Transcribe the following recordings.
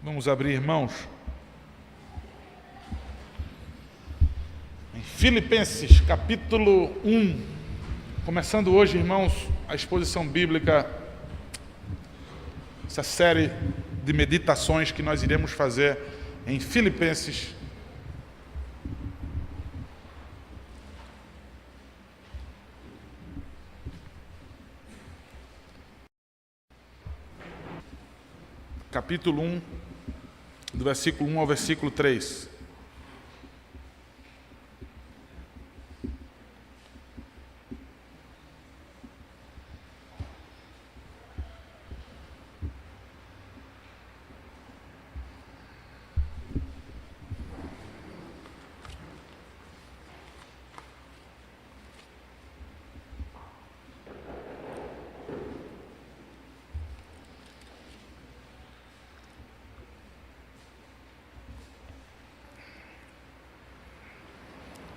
Vamos abrir, irmãos, em Filipenses, capítulo 1. Começando hoje, irmãos, a exposição bíblica, essa série de meditações que nós iremos fazer em Filipenses. Capítulo 1, do versículo 1 ao versículo 3.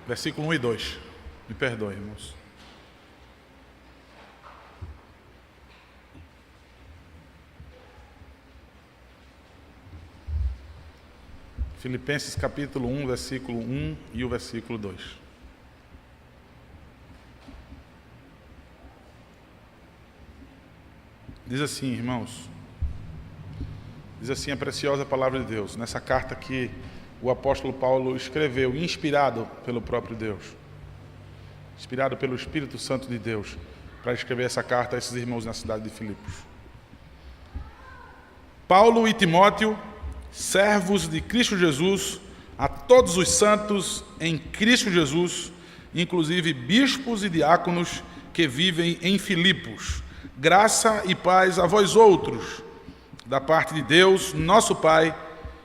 Versículo 1 e 2. Me perdoe, irmãos. Filipenses capítulo 1, versículo 1 e o versículo 2. Diz assim, irmãos. Diz assim a preciosa palavra de Deus, nessa carta que o apóstolo Paulo escreveu, inspirado pelo próprio Deus, inspirado pelo Espírito Santo de Deus, para escrever essa carta a esses irmãos na cidade de Filipos. Paulo e Timóteo, servos de Cristo Jesus, a todos os santos em Cristo Jesus, inclusive bispos e diáconos que vivem em Filipos, graça e paz a vós outros, da parte de Deus, nosso Pai,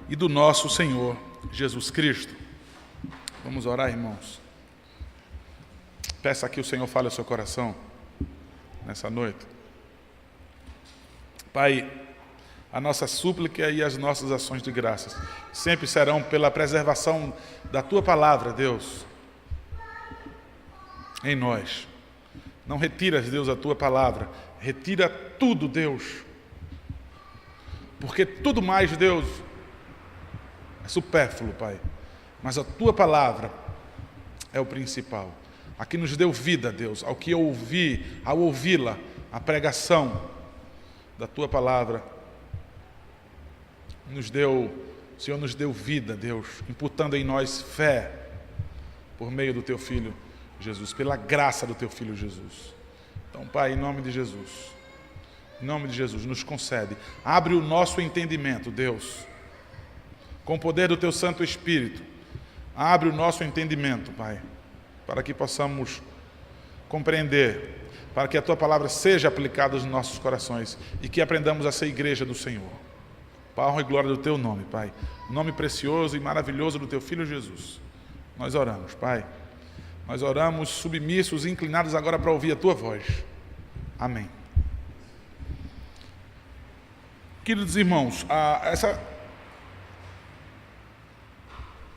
e do nosso Senhor Jesus Cristo. Vamos orar, irmãos. Peça que o Senhor fale ao seu coração nessa noite. Pai, a nossa súplica e as nossas ações de graças sempre serão pela preservação da Tua palavra, Deus, em nós. Não retiras, Deus, a Tua palavra. Retira tudo, Deus. Porque tudo mais, Deus, é supérfluo, Pai, mas a Tua palavra é o principal. A que nos deu vida, Deus, ao que eu ouvi, ao ouvi-la, a pregação da Tua palavra, o Senhor nos deu vida, Deus, imputando em nós fé, por meio do Teu Filho Jesus, pela graça do Teu Filho Jesus. Então, Pai, em nome de Jesus, nos concede, abre o nosso entendimento, Deus, com o poder do Teu Santo Espírito, abre o nosso entendimento, Pai, para que possamos compreender, para que a Tua palavra seja aplicada nos nossos corações e que aprendamos a ser igreja do Senhor. Para a honra e glória do Teu nome, Pai, o nome precioso e maravilhoso do Teu Filho Jesus. Nós oramos, Pai, nós oramos submissos e inclinados agora para ouvir a Tua voz. Amém. Queridos irmãos,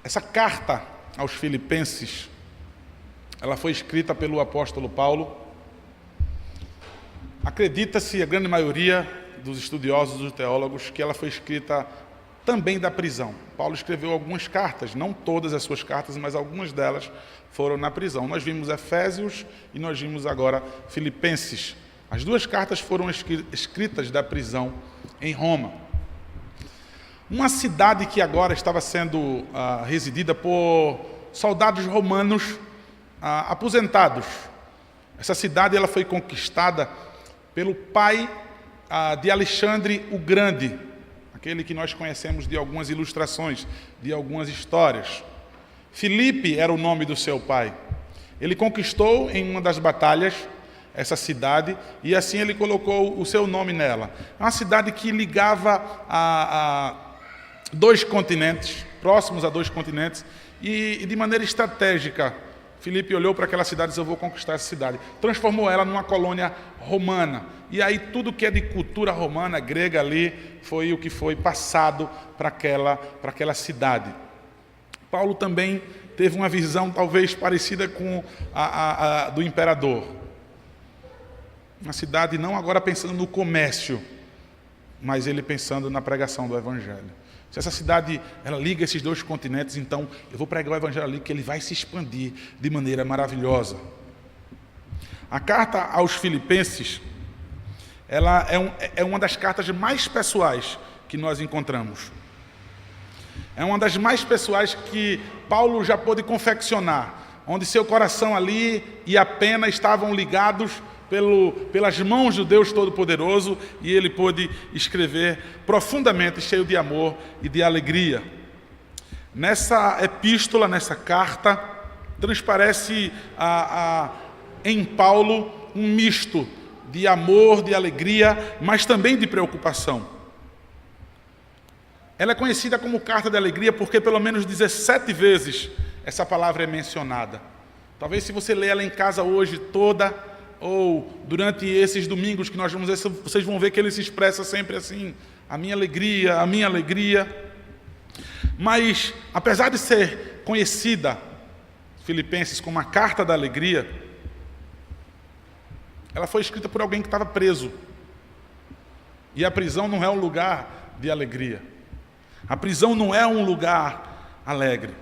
essa carta aos Filipenses, ela foi escrita pelo apóstolo Paulo. Acredita-se, a grande maioria dos estudiosos, dos teólogos, que ela foi escrita também da prisão. Paulo escreveu algumas cartas, não todas as suas cartas, mas algumas delas foram na prisão. Nós vimos Efésios e nós vimos agora Filipenses. As duas cartas foram escritas da prisão em Roma. Uma cidade que agora estava sendo residida por soldados romanos aposentados. Essa cidade ela foi conquistada pelo pai de Alexandre o Grande, aquele que nós conhecemos de algumas ilustrações, de algumas histórias. Filipe era o nome do seu pai. Ele conquistou em uma das batalhas essa cidade, e assim ele colocou o seu nome nela. É uma cidade que ligava a dois continentes, próximos a dois continentes, e de maneira estratégica, Filipe olhou para aquela cidade e disse: eu vou conquistar essa cidade. Transformou ela numa colônia romana. E aí tudo que é de cultura romana, grega ali, foi o que foi passado para aquela cidade. Paulo também teve uma visão talvez parecida com a do imperador. Uma cidade não agora pensando no comércio, mas ele pensando na pregação do Evangelho. Se essa cidade ela liga esses dois continentes, então eu vou pregar o evangelho ali, que ele vai se expandir de maneira maravilhosa. A carta aos Filipenses, ela é uma das cartas mais pessoais que nós encontramos. É uma das mais pessoais que Paulo já pôde confeccionar, onde seu coração ali e a pena estavam ligados pelas mãos do Deus Todo-Poderoso, e ele pôde escrever profundamente, cheio de amor e de alegria. Nessa epístola, nessa carta, transparece em Paulo um misto de amor, de alegria, mas também de preocupação. Ela é conhecida como carta de alegria porque pelo menos 17 vezes essa palavra é mencionada. Talvez se você ler ela em casa hoje toda, ou durante esses domingos que nós vamos ver, vocês vão ver que ele se expressa sempre assim: a minha alegria, a minha alegria. Mas, apesar de ser conhecida, Filipenses, como a carta da alegria, ela foi escrita por alguém que estava preso. E a prisão não é um lugar de alegria. A prisão não é um lugar alegre.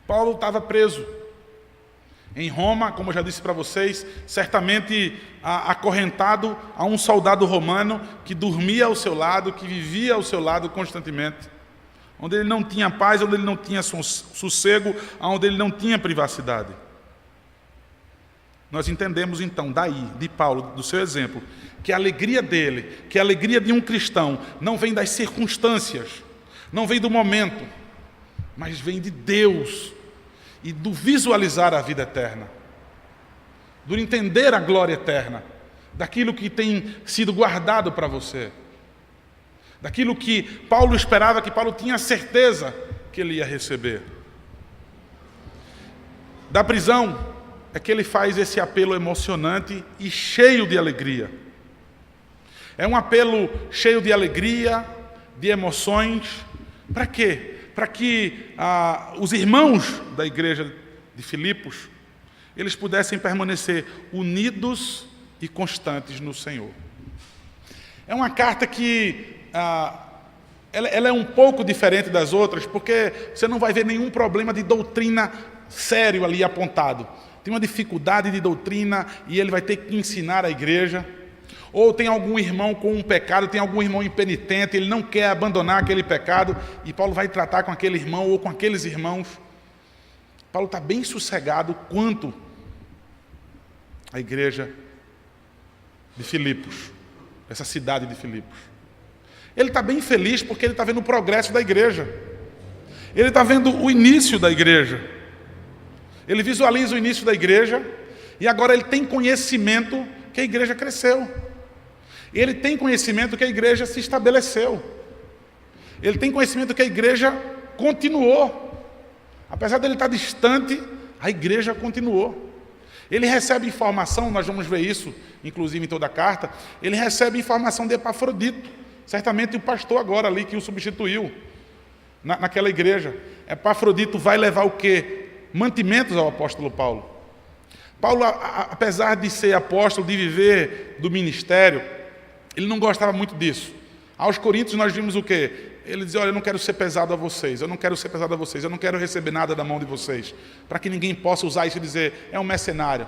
Paulo estava preso em Roma, como eu já disse para vocês, certamente acorrentado a um soldado romano que dormia ao seu lado, que vivia ao seu lado constantemente, onde ele não tinha paz, onde ele não tinha sossego, onde ele não tinha privacidade. Nós entendemos então, daí, de Paulo, do seu exemplo, que a alegria dele, que a alegria de um cristão, não vem das circunstâncias, não vem do momento, mas vem de Deus, e do visualizar a vida eterna, do entender a glória eterna, daquilo que tem sido guardado para você, daquilo que Paulo esperava, que Paulo tinha certeza que ele ia receber. Da prisão é que ele faz esse apelo emocionante e cheio de alegria. É um apelo cheio de alegria, de emoções. Para quê? Para que os irmãos da igreja de Filipos, eles pudessem permanecer unidos e constantes no Senhor. É uma carta que ela é um pouco diferente das outras, porque você não vai ver nenhum problema de doutrina sério ali apontado. Tem uma dificuldade de doutrina e ele vai ter que ensinar a igreja. Ou tem algum irmão com um pecado, tem algum irmão impenitente, ele não quer abandonar aquele pecado, e Paulo vai tratar com aquele irmão ou com aqueles irmãos. Paulo está bem sossegado quanto à igreja de Filipos, essa cidade de Filipos. Ele está bem feliz porque ele está vendo o progresso da igreja. Ele está vendo o início da igreja. Ele visualiza o início da igreja, e agora ele tem conhecimento que a igreja cresceu. Ele tem conhecimento que a igreja se estabeleceu. Ele tem conhecimento que a igreja continuou. Apesar dele estar distante, a igreja continuou. Ele recebe informação, nós vamos ver isso, inclusive em toda a carta, ele recebe informação de Epafrodito, certamente o pastor agora ali que o substituiu naquela igreja. Epafrodito vai levar o quê? Mantimentos ao apóstolo Paulo. Paulo, apesar de ser apóstolo, de viver do ministério, ele não gostava muito disso. Aos Coríntios nós vimos o quê? Ele dizia: olha, eu não quero ser pesado a vocês, eu não quero ser pesado a vocês, eu não quero receber nada da mão de vocês, para que ninguém possa usar isso e dizer, é um mercenário,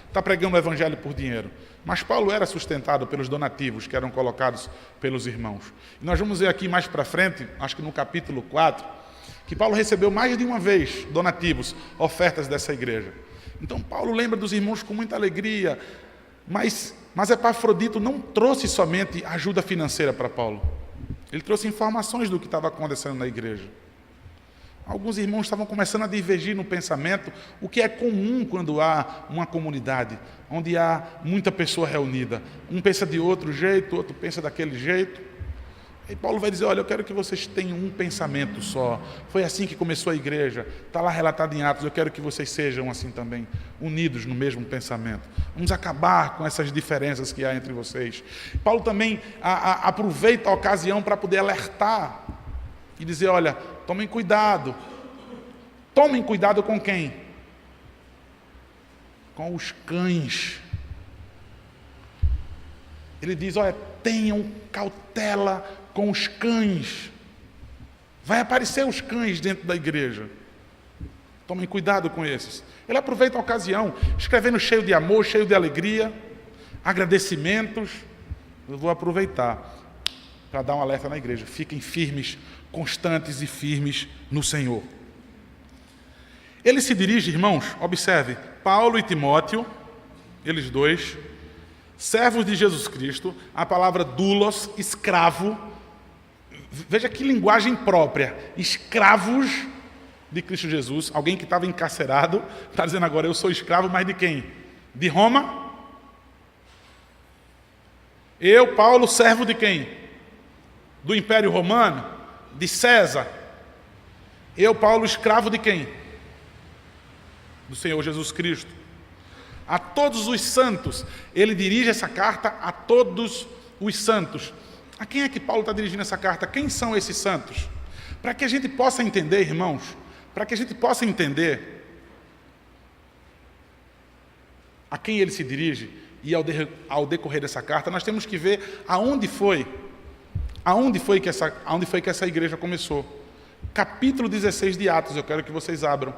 está pregando o evangelho por dinheiro. Mas Paulo era sustentado pelos donativos que eram colocados pelos irmãos. E nós vamos ver aqui mais para frente, acho que no capítulo 4, que Paulo recebeu mais de uma vez donativos, ofertas dessa igreja. Então Paulo lembra dos irmãos com muita alegria, mas Epafrodito não trouxe somente ajuda financeira para Paulo. Ele trouxe informações do que estava acontecendo na igreja. Alguns irmãos estavam começando a divergir no pensamento, o que é comum quando há uma comunidade, onde há muita pessoa reunida. Um pensa de outro jeito, outro pensa daquele jeito. E Paulo vai dizer, olha, eu quero que vocês tenham um pensamento só. Foi assim que começou a igreja. Está lá relatado em Atos, eu quero que vocês sejam assim também, unidos no mesmo pensamento. Vamos acabar com essas diferenças que há entre vocês. Paulo também aproveita a ocasião para poder alertar e dizer, olha, tomem cuidado. Tomem cuidado com quem? Com os cães. Ele diz, olha, tenham cautela com os cães. Vai aparecer os cães dentro da igreja. Tomem cuidado com esses. Ele aproveita a ocasião, escrevendo cheio de amor, cheio de alegria, agradecimentos. Eu vou aproveitar para dar um alerta na igreja. Fiquem firmes, constantes e firmes no Senhor. Ele se dirige, irmãos, observe, Paulo e Timóteo, eles dois, servos de Jesus Cristo, a palavra doulos, escravo, veja que linguagem própria, escravos de Cristo Jesus, alguém que estava encarcerado, está dizendo agora, eu sou escravo, mas de quem? De Roma? Eu, Paulo, servo de quem? Do Império Romano? De César? Eu, Paulo, escravo de quem? Do Senhor Jesus Cristo. A todos os santos, ele dirige essa carta a todos os santos. A quem é que Paulo está dirigindo essa carta? Quem são esses santos? Para que a gente possa entender, irmãos, para que a gente possa entender a quem ele se dirige, e ao decorrer dessa carta, nós temos que ver aonde foi que essa igreja começou. Capítulo 16 de Atos, eu quero que vocês abram.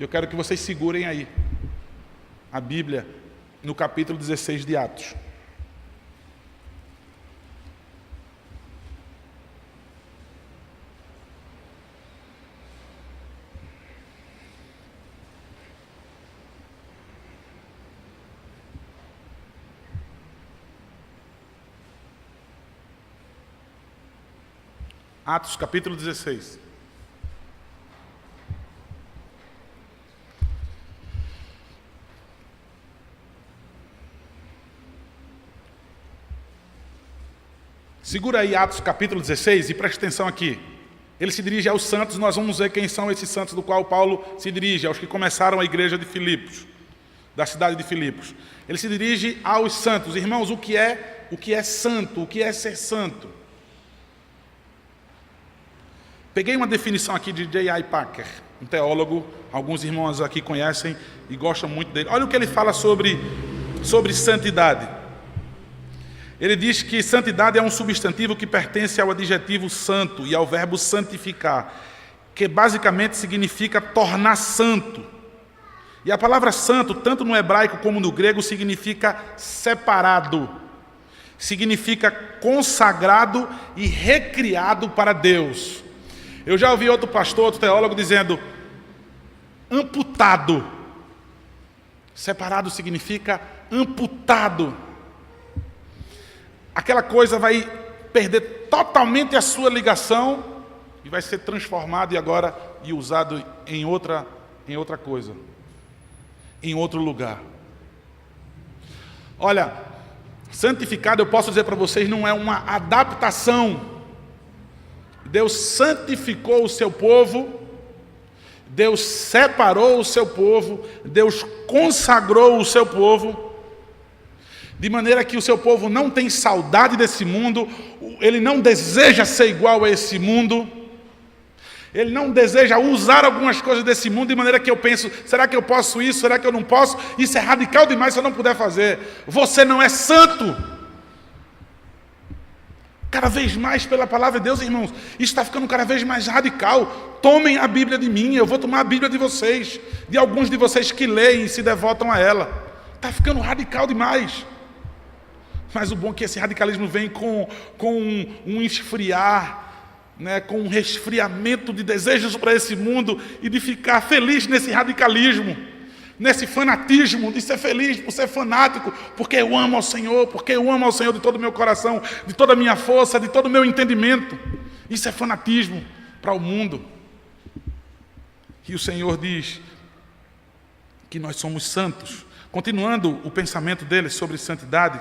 Eu quero que vocês segurem aí a Bíblia no capítulo 16 de Atos. Atos, capítulo 16. Segura aí Atos, capítulo 16, e preste atenção aqui. Ele se dirige aos santos, nós vamos ver quem são esses santos do qual Paulo se dirige, aos que começaram a igreja de Filipos, da cidade de Filipos. Ele se dirige aos santos. Irmãos, o que é santo? O que é ser santo? Peguei uma definição aqui de J.I. Packer, um teólogo, alguns irmãos aqui conhecem e gostam muito dele. Olha o que ele fala sobre santidade. Ele diz que santidade é um substantivo que pertence ao adjetivo santo e ao verbo santificar, que basicamente significa tornar santo. E a palavra santo, tanto no hebraico como no grego, significa separado, significa consagrado e recriado para Deus. Eu já ouvi outro pastor, outro teólogo dizendo, amputado. Separado significa amputado. Aquela coisa vai perder totalmente a sua ligação e vai ser transformado e usado em outra coisa, em outro lugar. Olha, santificado, eu posso dizer para vocês, não é uma adaptação. Deus santificou o seu povo, Deus separou o seu povo, Deus consagrou o seu povo, de maneira que o seu povo não tem saudade desse mundo, ele não deseja ser igual a esse mundo, ele não deseja usar algumas coisas desse mundo, de maneira que eu penso, será que eu posso isso, será que eu não posso? Isso é radical demais se eu não puder fazer. Você não é santo. Cada vez mais pela palavra de Deus, irmãos, isso está ficando cada vez mais radical. Tomem a Bíblia de mim, eu vou tomar a Bíblia de vocês, de alguns de vocês que leem e se devotam a ela. Está ficando radical demais. Mas o bom é que esse radicalismo vem com um esfriar, né, com um resfriamento de desejos para esse mundo e de ficar feliz nesse radicalismo, nesse fanatismo, de ser feliz por ser fanático, porque eu amo ao Senhor, porque eu amo ao Senhor de todo o meu coração, de toda a minha força, de todo o meu entendimento. Isso é fanatismo para o mundo. E o Senhor diz que nós somos santos. Continuando o pensamento dele sobre santidade,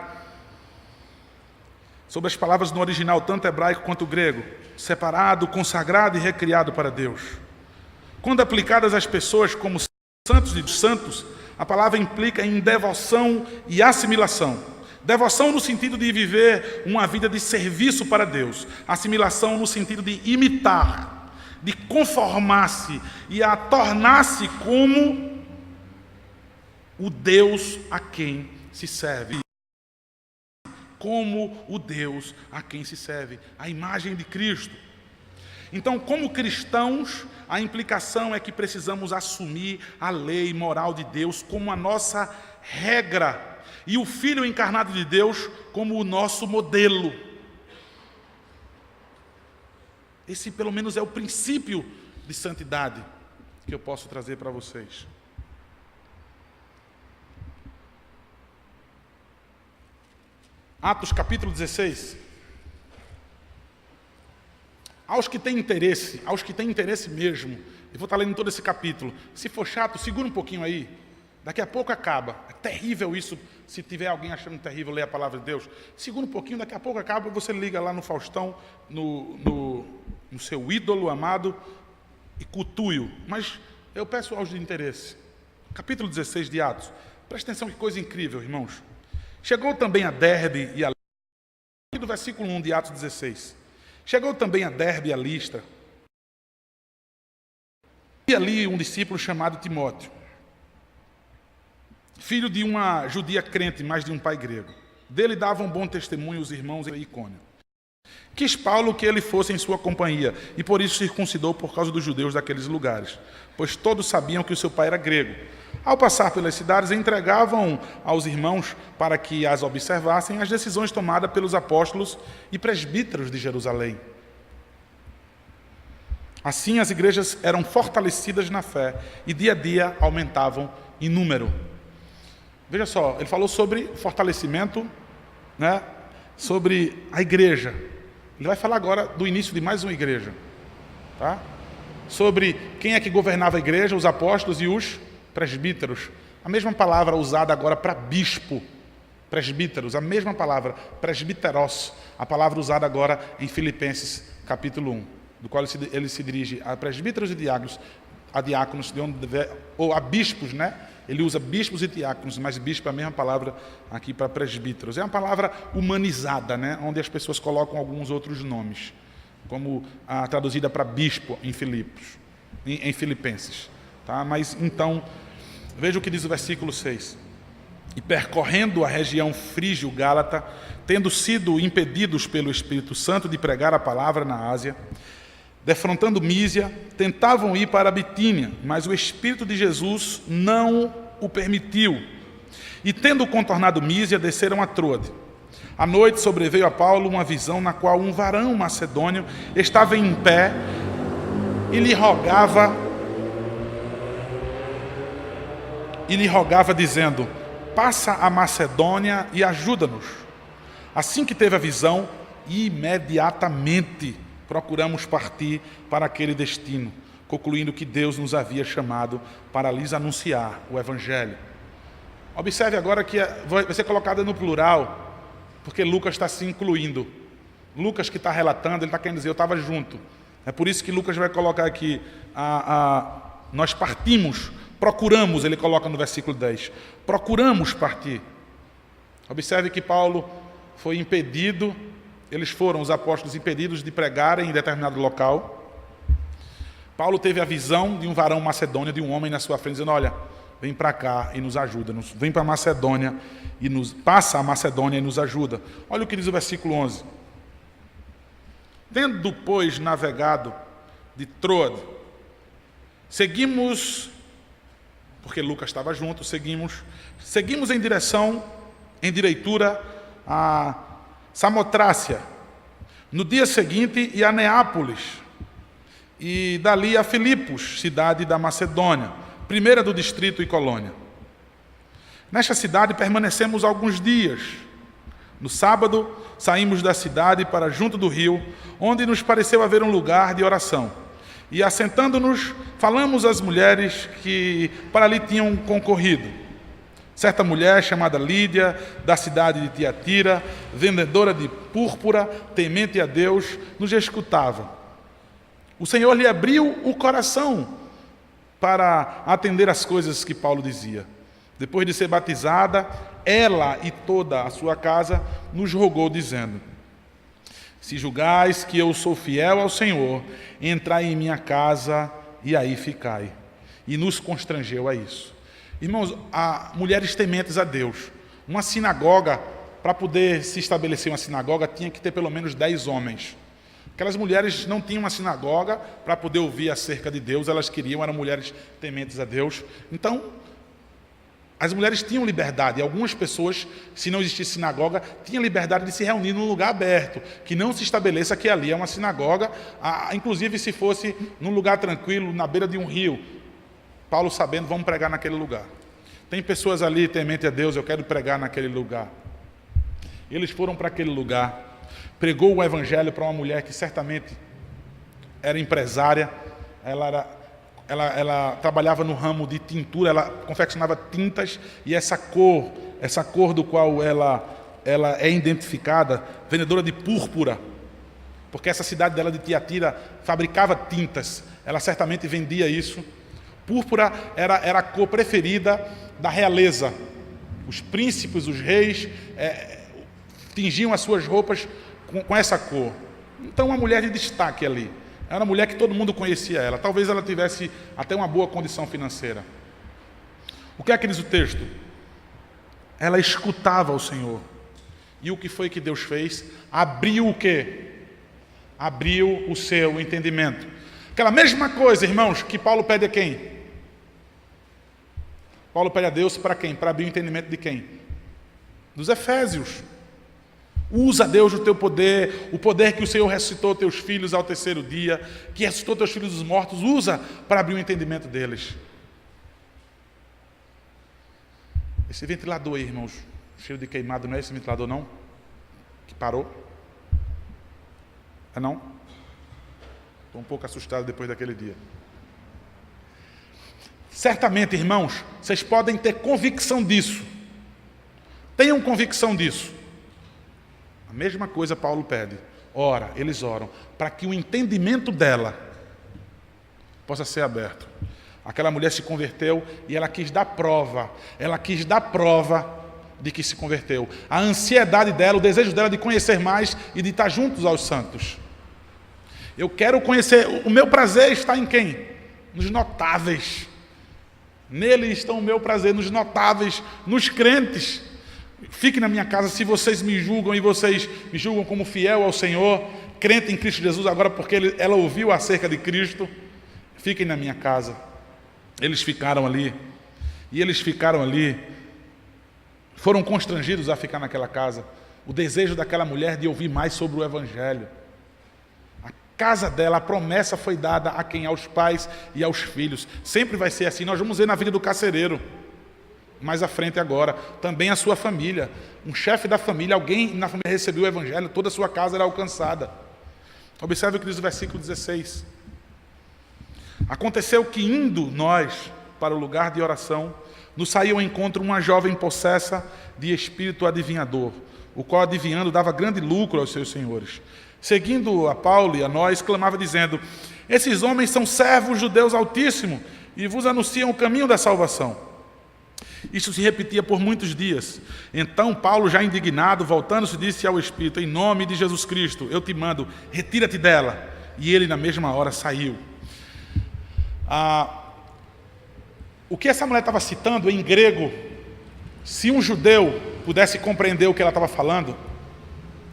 sobre as palavras no original, tanto hebraico quanto grego, separado, consagrado e recriado para Deus. Quando aplicadas às pessoas como santos e santos, a palavra implica em devoção e assimilação. Devoção no sentido de viver uma vida de serviço para Deus. Assimilação no sentido de imitar, de conformar-se e a tornar-se como o Deus a quem se serve. Como o Deus a quem se serve, a imagem de Cristo. Então, como cristãos, a implicação é que precisamos assumir a lei moral de Deus como a nossa regra e o Filho encarnado de Deus como o nosso modelo. Esse, pelo menos, é o princípio de santidade que eu posso trazer para vocês. Atos capítulo 16. Aos que têm interesse mesmo, eu vou estar lendo todo esse capítulo. Se for chato, segura um pouquinho aí. Daqui a pouco acaba. É terrível isso, se tiver alguém achando terrível ler a palavra de Deus. Segura um pouquinho, daqui a pouco acaba, você liga lá no Faustão, no seu ídolo amado, e cultue-o. Mas eu peço aos de interesse. Capítulo 16 de Atos. Presta atenção, que coisa incrível, irmãos. Chegou também a Derbe e a Listra, do versículo 1 de Atos 16. Chegou também a Derbe e a Listra. E ali um discípulo chamado Timóteo, filho de uma judia crente, mas de um pai grego. Dele davam bom testemunho os irmãos em Icônio. Quis Paulo que ele fosse em sua companhia, e por isso circuncidou por causa dos judeus daqueles lugares, pois todos sabiam que o seu pai era grego. Ao passar pelas cidades, entregavam aos irmãos, para que as observassem, as decisões tomadas pelos apóstolos e presbíteros de Jerusalém. Assim, as igrejas eram fortalecidas na fé, e dia a dia aumentavam em número. Veja só, ele falou sobre fortalecimento, né, sobre a igreja. Ele vai falar agora do início de mais uma igreja. Tá? Sobre quem é que governava a igreja, os apóstolos e os presbíteros. A mesma palavra usada agora para bispo, presbíteros, a mesma palavra, presbíteros, a palavra usada agora em Filipenses capítulo 1, do qual ele se dirige a presbíteros e diáconos, ou a bispos, né? Ele usa bispos e diáconos, mas bispo é a mesma palavra aqui para presbíteros. É uma palavra humanizada, né? Onde as pessoas colocam alguns outros nomes, como a traduzida para bispo em Filipenses. Tá? Mas então, veja o que diz o versículo 6. E percorrendo a região frígio-gálata, tendo sido impedidos pelo Espírito Santo de pregar a palavra na Ásia, defrontando Mísia, tentavam ir para a Bitínia, mas o Espírito de Jesus não o permitiu. E tendo contornado Mísia, desceram a Troade. À noite sobreveio a Paulo uma visão na qual um varão macedônio estava em pé e lhe rogava dizendo: passa a Macedônia e ajuda-nos. Assim que teve a visão, imediatamente procuramos partir para aquele destino, concluindo que Deus nos havia chamado para lhes anunciar o Evangelho. Observe agora que vai ser colocada no plural, porque Lucas está se incluindo. Lucas que está relatando, ele está querendo dizer, eu estava junto. É por isso que Lucas vai colocar aqui, nós partimos, procuramos, ele coloca no versículo 10, procuramos partir. Observe que Paulo foi impedido, eles foram, os apóstolos, impedidos de pregarem em determinado local. Paulo teve a visão de um varão macedônio, de um homem na sua frente, dizendo, olha, vem para cá e nos ajuda, vem para a Macedônia, passa a Macedônia e nos ajuda. Olha o que diz o versículo 11. Tendo, pois, navegado de Troade, seguimos, porque Lucas estava junto, seguimos em direitura a Samotrácia, no dia seguinte e a Neápolis, e dali a Filipos, cidade da Macedônia, primeira do distrito e colônia. Nesta cidade permanecemos alguns dias. No sábado, saímos da cidade para junto do rio, onde nos pareceu haver um lugar de oração. E assentando-nos, falamos às mulheres que para ali tinham concorrido. Certa mulher chamada Lídia, da cidade de Tiatira, vendedora de púrpura, temente a Deus, nos escutava. O Senhor lhe abriu o coração para atender às coisas que Paulo dizia. Depois de ser batizada, ela e toda a sua casa nos rogou, dizendo: se julgais que eu sou fiel ao Senhor, entrai em minha casa e aí ficai. E nos constrangeu a isso. Irmãos, há mulheres tementes a Deus. Uma sinagoga, para poder se estabelecer uma sinagoga, tinha que ter pelo menos 10 homens. Aquelas mulheres não tinham uma sinagoga para poder ouvir acerca de Deus, elas eram mulheres tementes a Deus. Então, as mulheres tinham liberdade, e algumas pessoas, se não existisse sinagoga, tinham liberdade de se reunir num lugar aberto, que não se estabeleça que ali é uma sinagoga, inclusive se fosse num lugar tranquilo, na beira de um rio. Paulo sabendo, vamos pregar naquele lugar. Tem pessoas ali temente a Deus, eu quero pregar naquele lugar. Eles foram para aquele lugar, pregou o evangelho para uma mulher que certamente era empresária, ela trabalhava no ramo de tintura, ela confeccionava tintas, e essa cor do qual ela é identificada, vendedora de púrpura, porque essa cidade dela de Tiatira fabricava tintas, ela certamente vendia isso. Púrpura era a cor preferida da realeza. Os príncipes, os reis, tingiam as suas roupas com essa cor. Então, uma mulher de destaque ali. Era uma mulher que todo mundo conhecia ela. Talvez ela tivesse até uma boa condição financeira. O que é que diz o texto? Ela escutava o Senhor. E o que foi que Deus fez? Abriu o quê? Abriu o seu entendimento. Aquela mesma coisa, irmãos, que Paulo pede a quem? Paulo pede a Deus para quem? Para abrir o entendimento de quem? Dos Efésios. Usa, Deus, o teu poder, o poder que o Senhor ressuscitou teus filhos ao terceiro dia, que ressuscitou teus filhos dos mortos, usa para abrir o entendimento deles. Esse ventilador aí, irmãos, cheio de queimado, não é esse ventilador não? Que parou? É não? Estou um pouco assustado depois daquele dia. Certamente, irmãos, vocês podem ter convicção disso. Tenham convicção disso. A mesma coisa Paulo pede. Ora, eles oram para que o entendimento dela possa ser aberto. Aquela mulher se converteu e ela quis dar prova. Ela quis dar prova de que se converteu. A ansiedade dela, o desejo dela de conhecer mais e de estar juntos aos santos. Eu quero conhecer, o meu prazer está em quem? Nos notáveis. Nele está o meu prazer, nos notáveis, nos crentes. Fique na minha casa se vocês me julgam e vocês me julgam como fiel ao Senhor, crente em Cristo Jesus, agora porque ela ouviu acerca de Cristo. Fiquem na minha casa. Eles ficaram ali. E eles ficaram ali. Foram constrangidos a ficar naquela casa. O desejo daquela mulher de ouvir mais sobre o Evangelho. A casa dela, a promessa foi dada a quem? Aos pais e aos filhos. Sempre vai ser assim. Nós vamos ver na vida do carcereiro. Mais à frente agora, também a sua família, um chefe da família, alguém na família recebeu o Evangelho, toda a sua casa era alcançada. Observe o que diz o versículo 16. Aconteceu que indo nós para o lugar de oração, nos saiu ao encontro uma jovem possessa de espírito adivinhador, o qual adivinhando dava grande lucro aos seus senhores. Seguindo a Paulo e a nós, clamava dizendo: esses homens são servos do Deus Altíssimo e vos anunciam o caminho da salvação. Isso se repetia por muitos dias. Então Paulo, já indignado, voltando-se, disse ao Espírito: em nome de Jesus Cristo, eu te mando, retira-te dela. E ele na mesma hora saiu. O que essa mulher estava citando em grego, se um judeu pudesse compreender o que ela estava falando,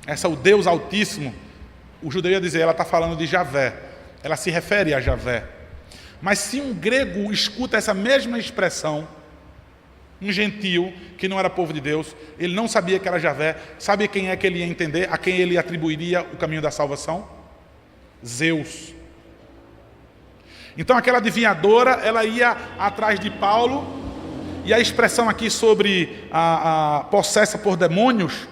o Deus Altíssimo, o judeu ia dizer, ela está falando de Javé. Ela se refere a Javé. Mas se um grego escuta essa mesma expressão, um gentio que não era povo de Deus, ele não sabia que era Javé, sabe quem é que ele ia entender, a quem ele atribuiria o caminho da salvação? Zeus. Então aquela adivinhadora, ela ia atrás de Paulo, e a expressão aqui sobre a possessa por demônios,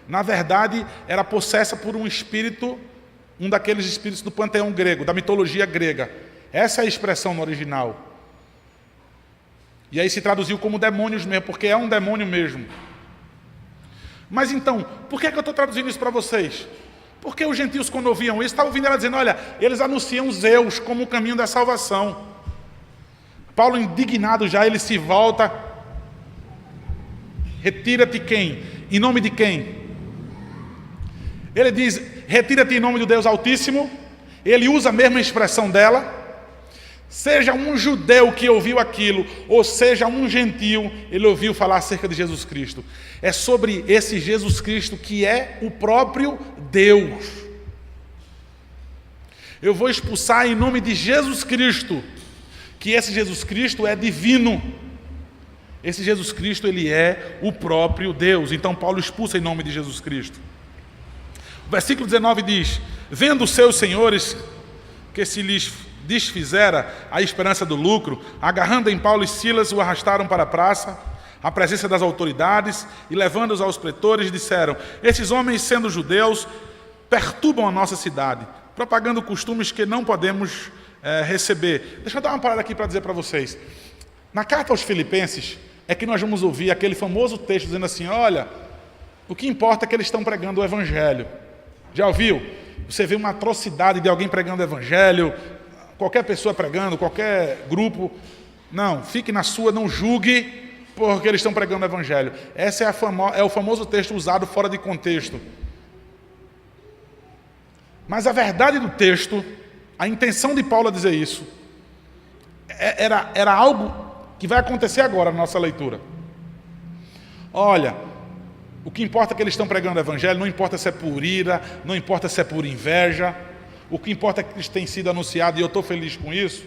na verdade era possessa por um espírito, um daqueles espíritos do panteão grego, da mitologia grega. Essa é a expressão no original. E aí se traduziu como demônios mesmo, porque é um demônio mesmo. Mas então, por que eu estou traduzindo isso para vocês? Porque os gentios, quando ouviam isso, estavam ouvindo ela dizendo: olha, eles anunciam Zeus como o caminho da salvação. Paulo, indignado já, ele se volta. Retira-te quem? Em nome de quem? Ele diz: retira-te em nome do Deus Altíssimo. Ele usa a mesma expressão dela. Seja um judeu que ouviu aquilo, ou seja um gentio, ele ouviu falar acerca de Jesus Cristo. É sobre esse Jesus Cristo que é o próprio Deus. eu vou expulsar em nome de Jesus Cristo, que esse Jesus Cristo é divino. Esse Jesus Cristo, ele é o próprio Deus. Então Paulo expulsa em nome de Jesus Cristo. O versículo 19 diz: vendo os seus senhores que se lhes desfizera a esperança do lucro, agarrando em Paulo e Silas, o arrastaram para a praça, à presença das autoridades, e levando-os aos pretores, disseram: estes homens, sendo judeus, perturbam a nossa cidade, propagando costumes que não podemos receber. Deixa eu dar uma parada aqui para dizer para vocês. Na carta aos Filipenses, é que nós vamos ouvir aquele famoso texto dizendo assim: olha, o que importa é que eles estão pregando o Evangelho. Já ouviu? Você vê uma atrocidade de alguém pregando o Evangelho, qualquer pessoa pregando, qualquer grupo. Não, fique na sua, não julgue, porque eles estão pregando o Evangelho. Esse é o famoso texto usado fora de contexto. Mas a verdade do texto, a intenção de Paulo a dizer isso, era algo que vai acontecer agora na nossa leitura. Olha, o que importa é que eles estão pregando o Evangelho, não importa se é por ira, não importa se é por inveja, o que importa é que eles têm sido anunciados, e eu estou feliz com isso.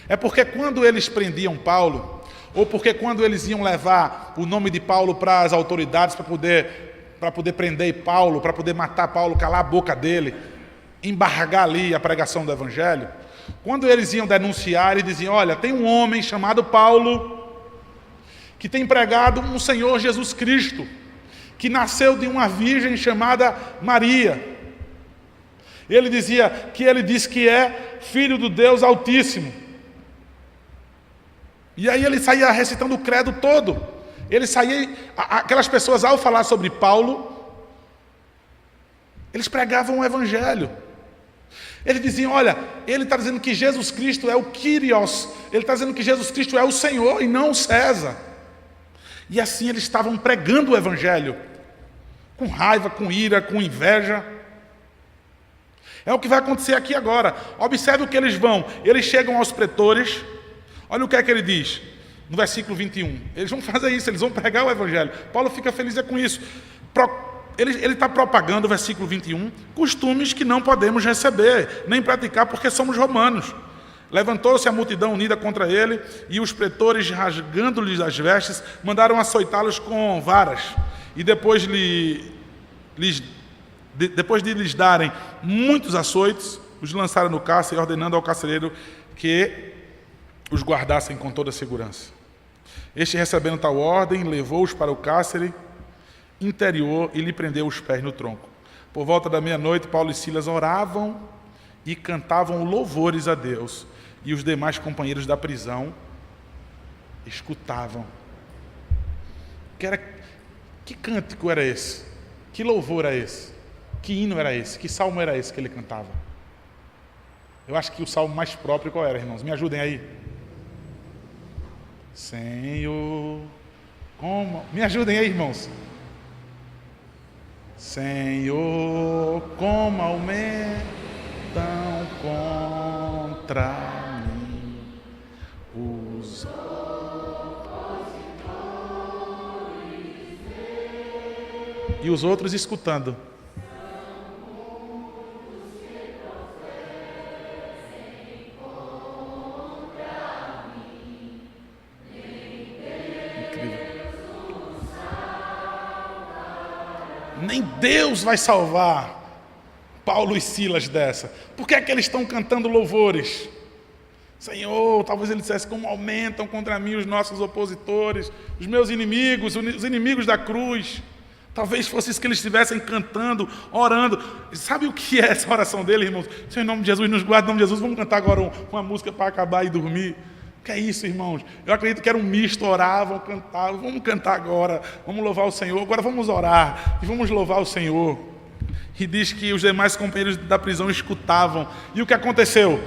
É porque quando eles prendiam Paulo, ou porque quando eles iam levar o nome de Paulo para as autoridades para poder prender Paulo, para poder matar Paulo, calar a boca dele, embargar ali a pregação do Evangelho, quando eles iam denunciar e diziam: olha, tem um homem chamado Paulo que tem pregado um Senhor Jesus Cristo, que nasceu de uma virgem chamada Maria. Ele dizia que ele diz que é filho do Deus Altíssimo. E aí ele saía recitando o credo todo. Ele saía, aquelas pessoas, ao falar sobre Paulo, eles pregavam o Evangelho. Eles diziam: olha, ele está dizendo que Jesus Cristo é o Kyrios, ele está dizendo que Jesus Cristo é o Senhor e não o César. E assim eles estavam pregando o Evangelho, com raiva, com ira, com inveja. É o que vai acontecer aqui agora. Observe o que eles vão. Eles chegam aos pretores. Olha o que é que ele diz no versículo 21. Eles vão fazer isso, eles vão pregar o Evangelho. Paulo fica feliz com isso. Ele está propagando, versículo 21, costumes que não podemos receber, nem praticar, porque somos romanos. Levantou-se a multidão unida contra ele, e os pretores, rasgando-lhes as vestes, mandaram açoitá-los com varas. E depois de lhes darem muitos açoites, os lançaram no cárcere, ordenando ao carcereiro que os guardassem com toda a segurança. Este, recebendo tal ordem, levou-os para o cárcere interior e lhe prendeu os pés no tronco. Por volta da meia-noite, Paulo e Silas oravam e cantavam louvores a Deus, e os demais companheiros da prisão escutavam. Que cântico era esse? Que louvor era esse? Que hino era esse? Que salmo era esse que ele cantava? Eu acho que o salmo mais próprio qual era, irmãos? Me ajudem aí. Senhor, como... Me ajudem aí, irmãos. Senhor, como aumentam contra mim os e os outros escutando. Nem Deus vai salvar Paulo e Silas dessa. Por que é que eles estão cantando louvores? Senhor, talvez ele dissesse: como aumentam contra mim os nossos opositores, os meus inimigos, os inimigos da cruz. Talvez fosse isso que eles estivessem cantando, orando. Sabe o que é essa oração dele, irmãos? Senhor, em nome de Jesus, nos guarda, em nome de Jesus. Vamos cantar agora uma música para acabar e dormir. O que é isso, irmãos? Eu acredito que era um misto, oravam, cantavam. Vamos cantar agora, vamos louvar o Senhor. Agora vamos orar e vamos louvar o Senhor. E diz que os demais companheiros da prisão escutavam. E o que aconteceu?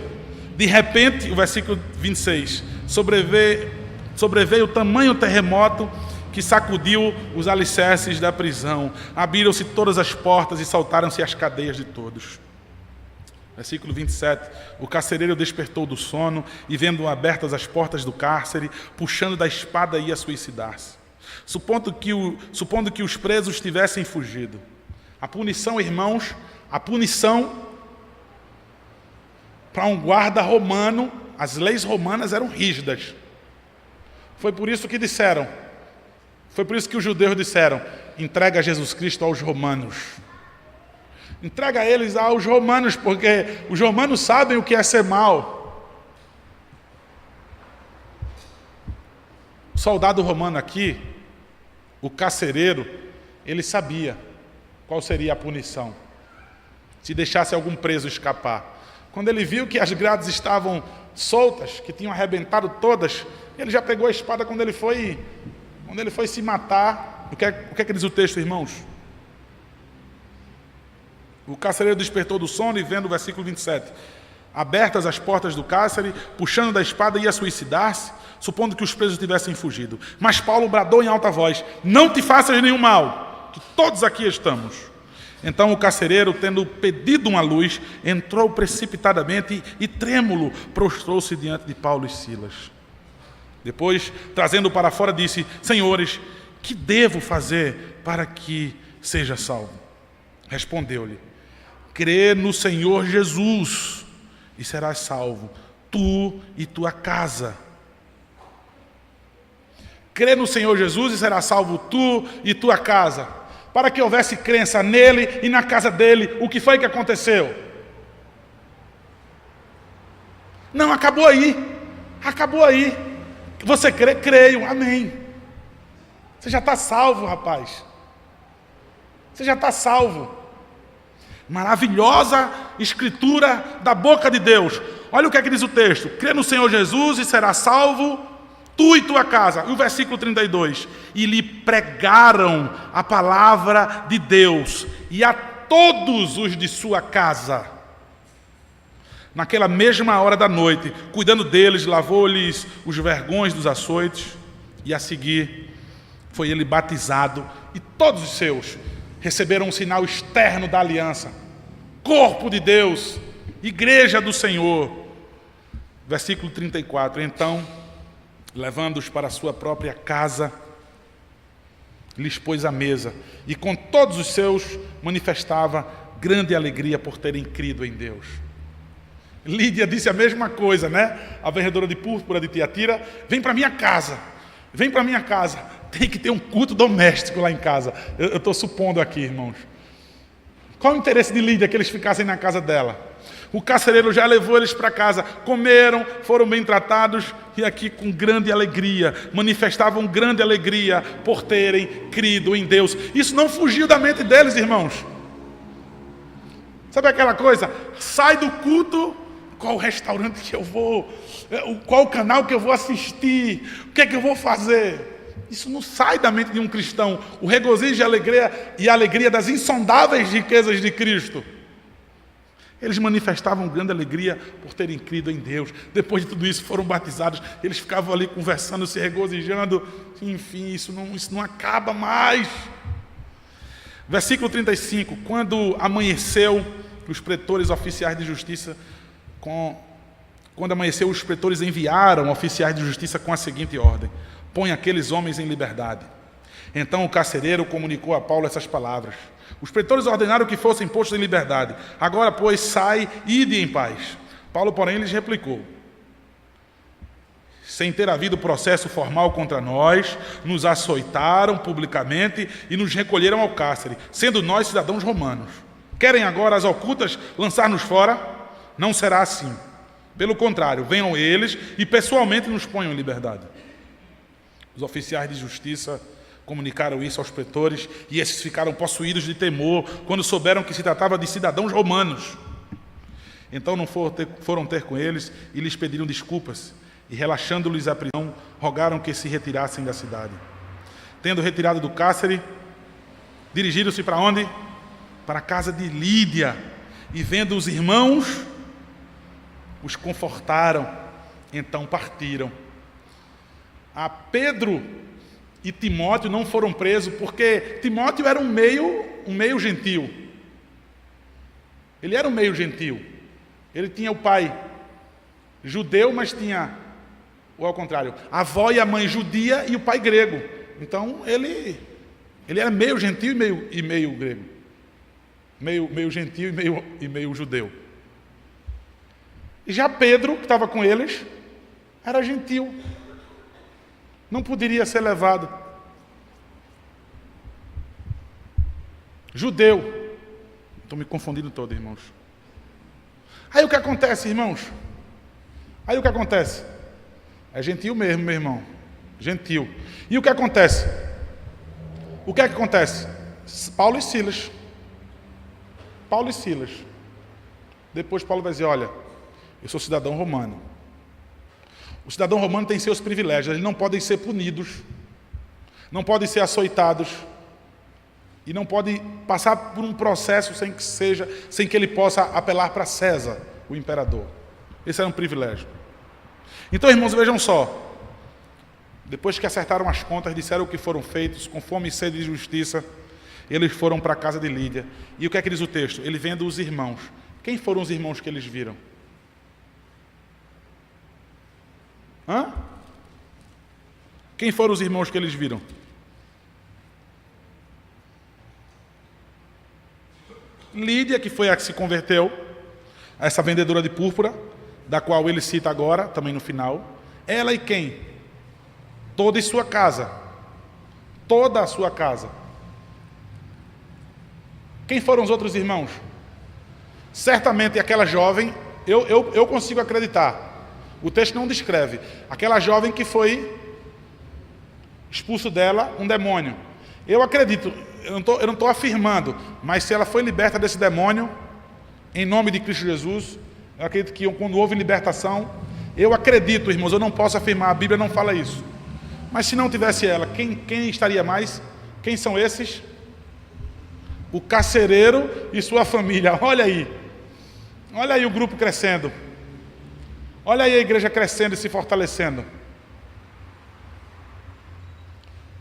De repente, o versículo 26, sobreveio tamanho terremoto que sacudiu os alicerces da prisão. Abriram-se todas as portas e saltaram-se as cadeias de todos. Versículo 27, o carcereiro despertou do sono e, vendo abertas as portas do cárcere, puxando da espada, ia suicidar-se, supondo que os presos tivessem fugido. A punição, irmãos, a punição Para um guarda romano, as leis romanas eram rígidas. Foi por isso que disseram, foi por isso que os judeus disseram: entrega Jesus Cristo aos romanos. Entrega eles aos romanos, porque os romanos sabem o que é ser mau. O soldado romano aqui, o carcereiro, ele sabia qual seria a punição se deixasse algum preso escapar. Quando ele viu que as grades estavam soltas, que tinham arrebentado todas, ele já pegou a espada. Quando ele foi se matar, o que é que diz o texto, irmãos? O carcereiro despertou do sono e, vendo o versículo 27, abertas as portas do cárcere, puxando da espada, ia suicidar-se, supondo que os presos tivessem fugido. Mas Paulo bradou em alta voz: não te faças nenhum mal, que todos aqui estamos. Então o carcereiro, tendo pedido uma luz, entrou precipitadamente e trêmulo, prostrou-se diante de Paulo e Silas. Depois, trazendo para fora, disse: senhores, que devo fazer para que seja salvo? Respondeu-lhe: crê no Senhor Jesus e serás salvo, tu e tua casa. Crê no Senhor Jesus e serás salvo tu e tua casa. Para que houvesse crença nele e na casa dele, o que foi que aconteceu? Não, acabou aí. Acabou aí. Você crê? Creio. Amém. Você já está salvo, rapaz. Você já está salvo. Maravilhosa escritura da boca de Deus. Olha o que é que diz o texto: crê no Senhor Jesus e será salvo tu e tua casa. E o versículo 32: e lhe pregaram a palavra de Deus e a todos os de sua casa. Naquela mesma hora da noite, cuidando deles, lavou-lhes os vergões dos açoites, e a seguir foi ele batizado, e todos os seus receberam um sinal externo da aliança. Corpo de Deus, igreja do Senhor. Versículo 34: então, levando-os para a sua própria casa, lhes pôs à mesa, e com todos os seus manifestava grande alegria por terem crido em Deus. Lídia disse a mesma coisa, né? A vendedora de púrpura de Tiatira: vem para minha casa, vem para minha casa. Tem que ter um culto doméstico lá em casa. Eu estou supondo aqui, irmãos. Qual o interesse de Lídia que eles ficassem na casa dela? O carcereiro já levou eles para casa, comeram, foram bem tratados, e aqui com grande alegria, manifestavam grande alegria por terem crido em Deus. Isso não fugiu da mente deles, irmãos. Sabe aquela coisa? Sai do culto, qual o restaurante que eu vou? Qual o canal que eu vou assistir? O que é que eu vou fazer? Isso não sai da mente de um cristão. O regozijo e a alegria das insondáveis riquezas de Cristo. Eles manifestavam grande alegria por terem crido em Deus. Depois de tudo isso, foram batizados. Eles ficavam ali conversando, se regozijando. Enfim, isso não acaba mais. Versículo 35. Quando amanheceu, os pretores oficiais de justiça, os pretores enviaram oficiais de justiça com a seguinte ordem: põe aqueles homens em liberdade. Então o carcereiro comunicou a Paulo essas palavras. Os pretores ordenaram que fossem postos em liberdade. Agora, pois, sai e ide em paz. Paulo, porém, lhes replicou: sem ter havido processo formal contra nós, nos açoitaram publicamente e nos recolheram ao cárcere, sendo nós cidadãos romanos. Querem agora as ocultas lançar-nos fora? Não será assim. Pelo contrário, venham eles e pessoalmente nos ponham em liberdade. Os oficiais de justiça comunicaram isso aos pretores, e esses ficaram possuídos de temor quando souberam que se tratava de cidadãos romanos. Então não foram ter com eles e lhes pediram desculpas, e relaxando-lhes a prisão, rogaram que se retirassem da cidade. Tendo retirado do cárcere, dirigiram-se para onde? Para a casa de Lídia, e vendo os irmãos, os confortaram, então partiram. A Pedro e Timóteo não foram presos, porque Timóteo era um meio gentil. Ele era um meio gentil. Ele tinha o pai judeu, mas tinha, ou ao contrário, a avó e a mãe judia e o pai grego. Então ele era meio gentil e meio grego. Meio gentil e meio judeu. Já Pedro, que estava com eles, era gentil. Não poderia ser levado. Judeu. Estou me confundindo todo, irmãos. Aí o que acontece, irmãos? Aí o que acontece? É gentil mesmo, meu irmão. Gentil. E o que acontece? O que é que acontece? Paulo e Silas. Paulo e Silas. Depois Paulo vai dizer, olha, eu sou cidadão romano. O cidadão romano tem seus privilégios, eles não podem ser punidos, não podem ser açoitados, e não podem passar por um processo sem que ele possa apelar para César, o imperador. Esse era um privilégio. Então, irmãos, vejam só. Depois que acertaram as contas, disseram o que foram feitos, com fome e sede de justiça, eles foram para a casa de Lídia. E o que é que diz o texto? Ele vendo os irmãos. Quem foram os irmãos que eles viram? Quem foram os irmãos que eles viram? Lídia, que foi a que se converteu, essa vendedora de púrpura, da qual ele cita agora, também no final. Ela e quem? Toda a sua casa. Toda a sua casa. Quem foram os outros irmãos? Certamente aquela jovem, eu consigo acreditar. O texto não descreve. Aquela jovem que foi expulso dela um demônio. Eu acredito, eu não estou afirmando, mas se ela foi liberta desse demônio, em nome de Cristo Jesus, eu acredito que quando houve libertação, eu acredito, irmãos, eu não posso afirmar, a Bíblia não fala isso. Mas se não tivesse ela, quem estaria mais? Quem são esses? O carcereiro e sua família. Olha aí o grupo crescendo. Olha aí a igreja crescendo e se fortalecendo.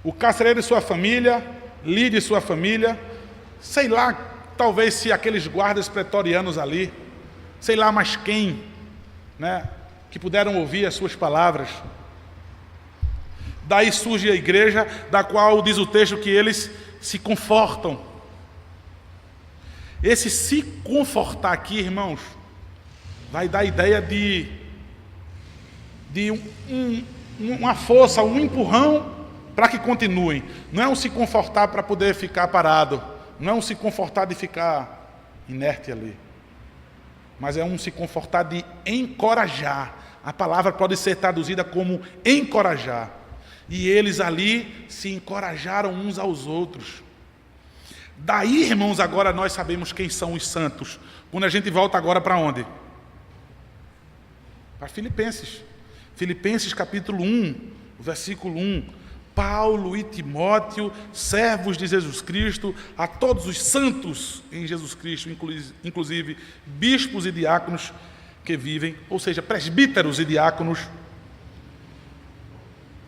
O carcereiro e sua família, Lídia e sua família, sei lá, talvez se aqueles guardas pretorianos ali, sei lá mais quem, né, que puderam ouvir as suas palavras. Daí surge a igreja, da qual diz o texto que eles se confortam. Esse se confortar aqui, irmãos, vai dar a ideia de uma força, um empurrão para que continuem. Não é um se confortar para poder ficar parado, não é um se confortar de ficar inerte ali, mas é um se confortar de encorajar. A palavra pode ser traduzida como encorajar. E eles ali se encorajaram uns aos outros. Daí, irmãos, agora nós sabemos quem são os santos. Quando a gente volta agora para onde? Para Filipenses. Filipenses capítulo 1, versículo 1. Paulo e Timóteo, servos de Jesus Cristo, a todos os santos em Jesus Cristo, inclusive bispos e diáconos que vivem, ou seja, presbíteros e diáconos.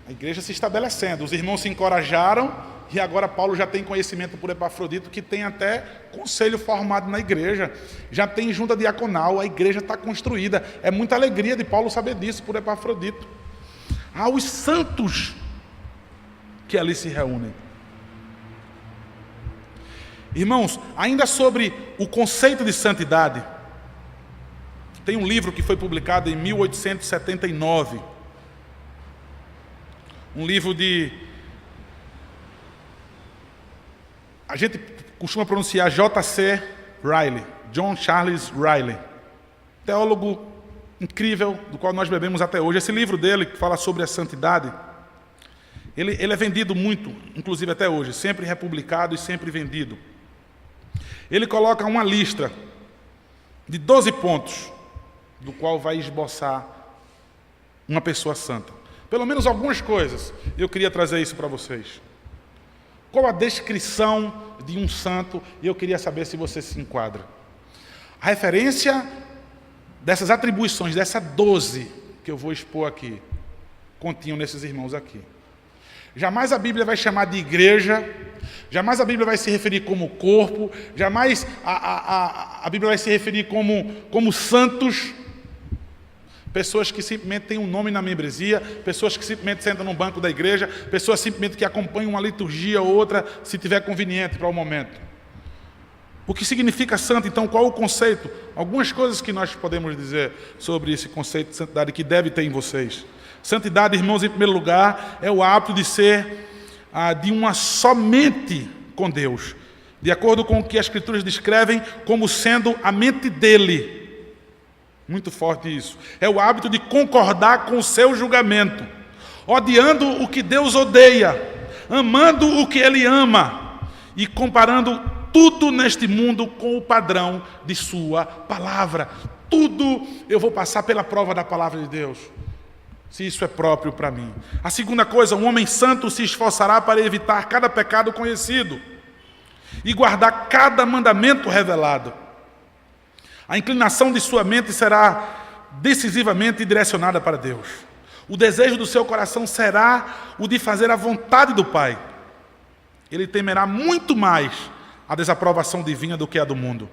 A igreja se estabelecendo, os irmãos se encorajaram, e agora Paulo já tem conhecimento por Epafrodito, que tem até conselho formado na igreja, já tem junta diaconal, a igreja está construída. É muita alegria de Paulo saber disso por Epafrodito. Os santos que ali se reúnem. Irmãos, ainda sobre o conceito de santidade, tem um livro que foi publicado em 1879, um livro a gente costuma pronunciar J.C. Riley, John Charles Riley, teólogo incrível, do qual nós bebemos até hoje. Esse livro dele, que fala sobre a santidade, ele é vendido muito, inclusive até hoje, sempre republicado e sempre vendido. Ele coloca uma lista de 12 pontos, do qual vai esboçar uma pessoa santa. Pelo menos algumas coisas, eu queria trazer isso para vocês. Qual a descrição de um santo? E eu queria saber se você se enquadra. A referência dessas atribuições, dessa 12 que eu vou expor aqui, continham nesses irmãos aqui. Jamais a Bíblia vai chamar de igreja, jamais a Bíblia vai se referir como corpo, jamais a Bíblia vai se referir como santos, pessoas que simplesmente têm um nome na membresia, pessoas que simplesmente sentam no banco da igreja, pessoas simplesmente que acompanham uma liturgia ou outra, se tiver conveniente para o momento. O que significa santo, então? Qual o conceito? Algumas coisas que nós podemos dizer sobre esse conceito de santidade que deve ter em vocês. Santidade, irmãos, em primeiro lugar, é o hábito de ser de uma somente com Deus, de acordo com o que as Escrituras descrevem como sendo a mente dele. Muito forte isso. É o hábito de concordar com o seu julgamento, odiando o que Deus odeia, amando o que Ele ama e comparando tudo neste mundo com o padrão de sua palavra. Tudo eu vou passar pela prova da palavra de Deus, se isso é próprio para mim. A segunda coisa, um homem santo se esforçará para evitar cada pecado conhecido e guardar cada mandamento revelado. A inclinação de sua mente será decisivamente direcionada para Deus. O desejo do seu coração será o de fazer a vontade do Pai. Ele temerá muito mais a desaprovação divina do que a do mundo.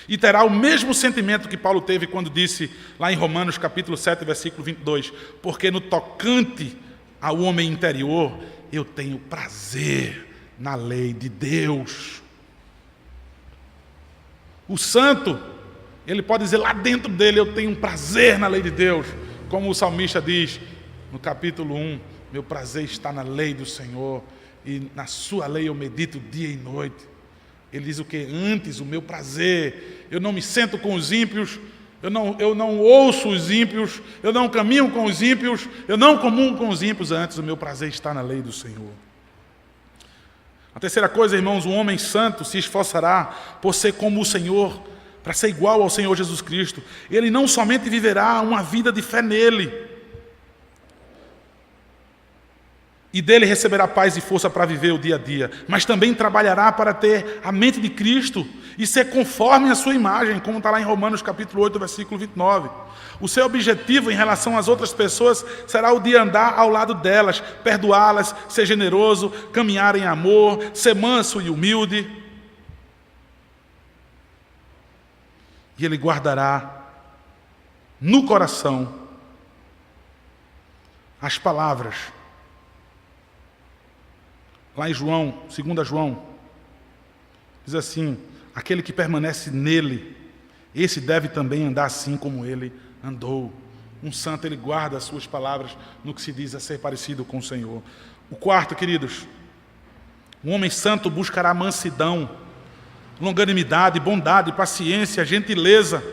E terá o mesmo sentimento que Paulo teve quando disse, lá em Romanos capítulo 7, versículo 22, porque no tocante ao homem interior, eu tenho prazer na lei de Deus. O santo, ele pode dizer lá dentro dele, eu tenho prazer na lei de Deus, como o salmista diz no capítulo 1, meu prazer está na lei do Senhor, e na sua lei eu medito dia e noite. Ele diz o que? Antes, o meu prazer, eu não me sento com os ímpios, eu não ouço os ímpios, eu não caminho com os ímpios, eu não comungo com os ímpios, antes o meu prazer está na lei do Senhor. A terceira coisa, irmãos, um homem santo se esforçará por ser como o Senhor, para ser igual ao Senhor Jesus Cristo. Ele não somente viverá uma vida de fé nele, e dele receberá paz e força para viver o dia a dia, mas também trabalhará para ter a mente de Cristo e ser conforme a sua imagem, como está lá em Romanos capítulo 8, versículo 29. O seu objetivo em relação às outras pessoas será o de andar ao lado delas, perdoá-las, ser generoso, caminhar em amor, ser manso e humilde. E ele guardará no coração as palavras. Lá em João, 2 João, diz assim, aquele que permanece nele, esse deve também andar assim como ele andou. Um santo, ele guarda as suas palavras no que se diz a ser parecido com o Senhor. O quarto, queridos, um homem santo buscará mansidão, longanimidade, bondade, paciência, gentileza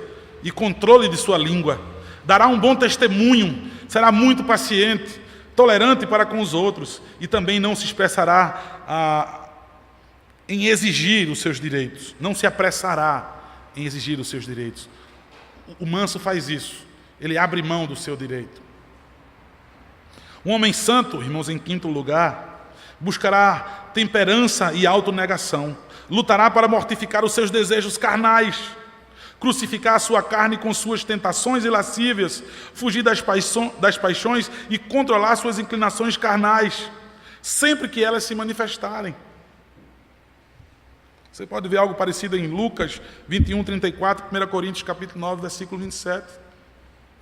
e controle de sua língua. Dará um bom testemunho, será muito paciente, tolerante para com os outros e também não se expressará em exigir os seus direitos, não se apressará em exigir os seus direitos. O manso faz isso, ele abre mão do seu direito. Um homem santo, irmãos, em quinto lugar, buscará temperança e autonegação, lutará para mortificar os seus desejos carnais, crucificar a sua carne com suas tentações e lascívias, fugir das paixões e controlar suas inclinações carnais, sempre que elas se manifestarem. Você pode ver algo parecido em Lucas 21, 34, 1 Coríntios capítulo 9, versículo 27.